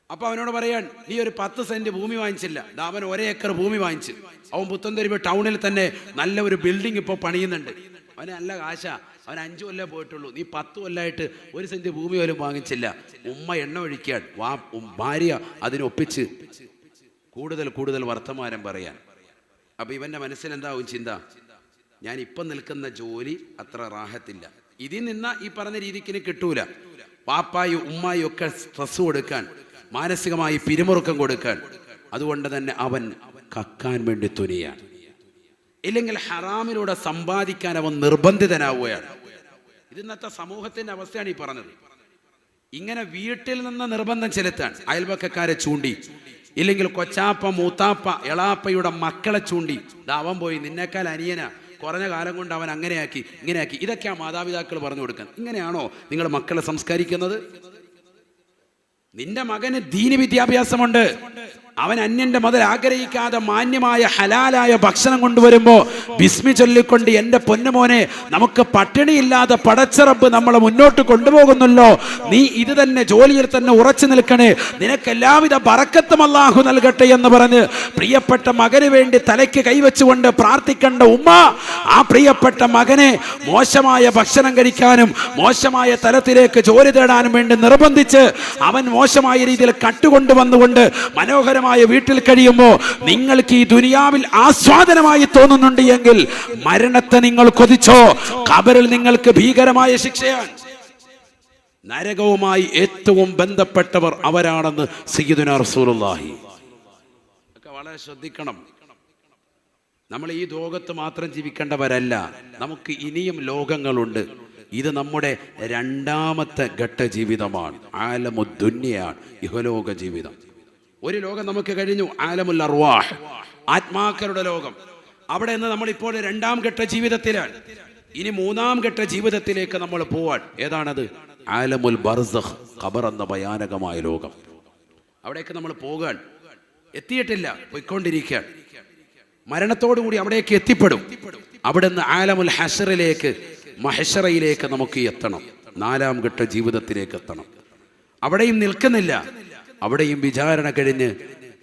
അപ്പൊ അവനോട് പറയാൻ, നീ ഒരു 10 സെന്റ് ഭൂമി വാങ്ങിച്ചില്ല. അവൻ 1 ഏക്കർ ഭൂമി വാങ്ങിച്ച് അവൻ പുത്തൻതെരുവ് ടൗണിൽ തന്നെ നല്ല ഒരു ബിൽഡിംഗ് ഇപ്പോൾ പണിയുന്നുണ്ട്. അവന് നല്ല കാശ. അവൻ 5 കൊല്ലം പോയിട്ടുള്ളൂ. നീ 10 കൊല്ലമായിട്ട് 1 സെന്റ് ഭൂമി പോലും വാങ്ങിച്ചില്ല. ഉമ്മ എണ്ണ ഒഴിക്കാൻ, ഭാര്യ അതിനൊപ്പിച്ച് കൂടുതൽ വർത്തമാനം പറയാൻ. അപ്പൊ ഇവന്റെ മനസ്സിൽ എന്താവും ചിന്ത? ഞാൻ ഇപ്പം നിൽക്കുന്ന ജോലി അത്ര റാഹത്തില്ല, ഇതിൽ നിന്ന ഈ പറഞ്ഞ രീതിക്ക് കിട്ടൂല. പാപ്പായും ഉമ്മായും ഒക്കെ സ്ട്രെസ് കൊടുക്കാൻ, മാനസികമായി പിരിമുറുക്കം കൊടുക്കാൻ. അതുകൊണ്ട് തന്നെ അവൻ കക്കാൻ വേണ്ടി തുനിയാണ്. ഇല്ലെങ്കിൽ ഹറാമിലൂടെ സമ്പാദിക്കാൻ അവൻ നിർബന്ധിതനാവുകയാണ്. ഇത് ഇന്നത്തെ സമൂഹത്തിന്റെ അവസ്ഥയാണ് ഈ പറഞ്ഞത്. ഇങ്ങനെ വീട്ടിൽ നിന്ന് നിർബന്ധം ചെലുത്താൻ അയൽപക്കക്കാരെ ചൂണ്ടി, ഇല്ലെങ്കിൽ കൊച്ചാപ്പ മൂത്താപ്പ എളാപ്പയുടെ മക്കളെ ചൂണ്ടി, അവൻ പോയി നിന്നേക്കാൾ അനിയനാ, കുറഞ്ഞ കാലം കൊണ്ട് അവൻ അങ്ങനെയാക്കി ഇങ്ങനെയാക്കി. ഇതൊക്കെയാ മാതാപിതാക്കൾ പറഞ്ഞു കൊടുക്കാൻ. ഇങ്ങനെയാണോ നിങ്ങൾ മക്കളെ സംസ്കരിക്കുന്നത്? നിന്റെ മകന് ദീനി വിദ്യാഭ്യാസമുണ്ട്, അവൻ അന്യന്റെ മുതൽ ആഗ്രഹിക്കാതെ മാന്യമായ ഹലാലായ ഭക്ഷണം കൊണ്ടുവരുമ്പോ ബിസ്മി ചൊല്ലിക്കൊണ്ട്, എന്റെ പൊന്നുമോനെ നമുക്ക് പട്ടിണിയില്ലാതെ പടച്ചറബ് നമ്മളെ മുന്നോട്ട് കൊണ്ടുപോകുന്നല്ലോ, നീ ഇത് തന്നെ ജോലിയിൽ തന്നെ ഉറച്ചു നിൽക്കണേ, നിനക്ക് എല്ലാവിധ ബറക്കത്തും അല്ലാഹു നൽകട്ടെ എന്ന് പറഞ്ഞ് പ്രിയപ്പെട്ട മകന് വേണ്ടി തലയ്ക്ക് കൈവച്ചുകൊണ്ട് പ്രാർത്ഥിക്കേണ്ട ഉമ്മ ആ പ്രിയപ്പെട്ട മകനെ മോശമായ ഭക്ഷണം കഴിക്കാനും മോശമായ തലത്തിലേക്ക് ജോലി തേടാനും വേണ്ടി നിർബന്ധിച്ച് അവൻ മോശമായ രീതിയിൽ കട്ടുകൊണ്ടുവന്നുകൊണ്ട് മനോഹരമായ വീട്ടിൽ കഴിയുമ്പോൾ നിങ്ങൾക്ക് ഈ ദുനിയാവിൽ ആസ്വാദനമായി തോന്നുന്നുണ്ട് എങ്കിൽ മരണത്തെ നിങ്ങൾ കൊതിച്ചോ. ഖബറിൽ നിങ്ങൾക്ക് ഭീകരമായ ശിക്ഷയാണ്. നരകവുമായി ഏറ്റവും ബന്ധപ്പെട്ടവർ അവരാണെന്ന് സയ്യിദുനാ റസൂലുള്ളാഹി. ഒക്കെ വളരെ ശ്രദ്ധിക്കണം. നമ്മൾ ഈ ലോകത്ത് മാത്രം ജീവിക്കേണ്ടവരല്ല, നമുക്ക് ഇനിയും ലോകങ്ങളുണ്ട്. ഇത് നമ്മുടെ 2ാമത്തെ ഘട്ട ജീവിതമാണ്. ആലമുദ്ദുന്യയാണ് ഇഹലോക ജീവിതം. ഒരു ലോകം നമുക്ക് കഴിഞ്ഞു, ആലമുൽ അർവാഹ്, ആത്മാക്കളുടെ ലോകം. അവിടെ നിന്ന് നമ്മളിപ്പോൾ 2ാം ഘട്ട ജീവിതത്തിലാണ്. ഇനി 3ാം ഘട്ട ജീവിതത്തിലേക്ക് നമ്മൾ പോവാൻ. ഏതാണത്? ആലമുൽ ബർസഖ്, ഖബർ എന്ന ഭയാനകമായ ലോകം. അവിടേക്ക് നമ്മൾ പോകാൻ എത്തിയിട്ടില്ല, പോയിക്കൊണ്ടിരിക്കുകയാണ്. മരണത്തോടുകൂടി അവിടേക്ക് എത്തിപ്പെടും. അവിടെ നിന്ന് ആലമുൽ ഹശ്റിലേക്ക്, മഹ്ശറയിലേക്ക് നമുക്ക് എത്തണം. 4ാം ഘട്ട ജീവിതത്തിലേക്ക് എത്തണം. അവിടെയും നിൽക്കുന്നില്ല, അവിടെയും വിചാരണ കഴിഞ്ഞ്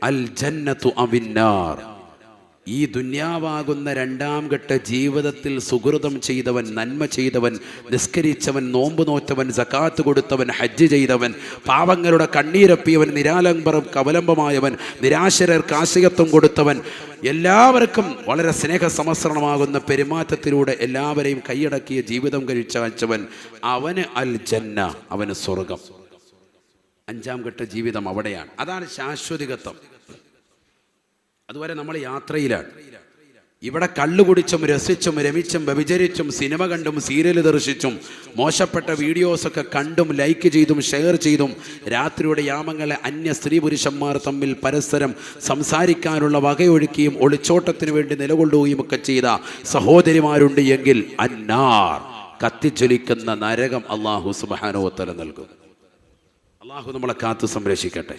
അൽ ജന്നത്തു അവിന്നാർ. ഈ ദുന്യാവാകുന്ന 2ാം ഘട്ട ജീവിതത്തിൽ സുകൃതം ചെയ്തവൻ, നന്മ ചെയ്തവൻ, നിസ്കരിച്ചവൻ, നോമ്പ് നോറ്റവൻ, സകാത്ത് കൊടുത്തവൻ, ഹജ്ജ് ചെയ്തവൻ, പാവങ്ങളുടെ കണ്ണീരപ്പിയവൻ, നിരാലംബരം കവലംബമായവൻ, നിരാശരർക്ക് ആശയത്വം കൊടുത്തവൻ, എല്ലാവർക്കും വളരെ സ്നേഹസമസ്രണമാകുന്ന പെരുമാറ്റത്തിലൂടെ എല്ലാവരെയും കൈയടക്കിയ ജീവിതം കഴിച്ചവൻ, അവന് അൽ ജന്ന, അവന് സ്വർഗം. 5ാം ഘട്ട ജീവിതം അവിടെയാണ്. അതാണ് ശാശ്വതികത്വം. അതുവരെ നമ്മൾ യാത്രയിലാണ്. ഇവിടെ കള്ളുകുടിച്ചും രസിച്ചും രമിച്ചും വ്യഭിചരിച്ചും സിനിമ കണ്ടും സീരിയൽ ദർശിച്ചും മോശപ്പെട്ട വീഡിയോസൊക്കെ കണ്ടും ലൈക്ക് ചെയ്തും ഷെയർ ചെയ്തും രാത്രിയുടെ യാമങ്ങളെ അന്യ സ്ത്രീ പുരുഷന്മാർ തമ്മിൽ പരസ്പരം സംസാരിക്കാനുള്ള വകയൊഴുക്കിയും ഒളിച്ചോട്ടത്തിന് വേണ്ടി നിലകൊള്ളുകയും ഒക്കെ ചെയ്ത സഹോദരിമാരുണ്ട് എങ്കിൽ അന്നാർ, കത്തിജ്വലിക്കുന്ന നരകം അല്ലാഹു സുബ്ഹാനഹു വ തആല നൽകും. അല്ലാഹു നമ്മളെ കാത്തു സംരക്ഷിക്കട്ടെ.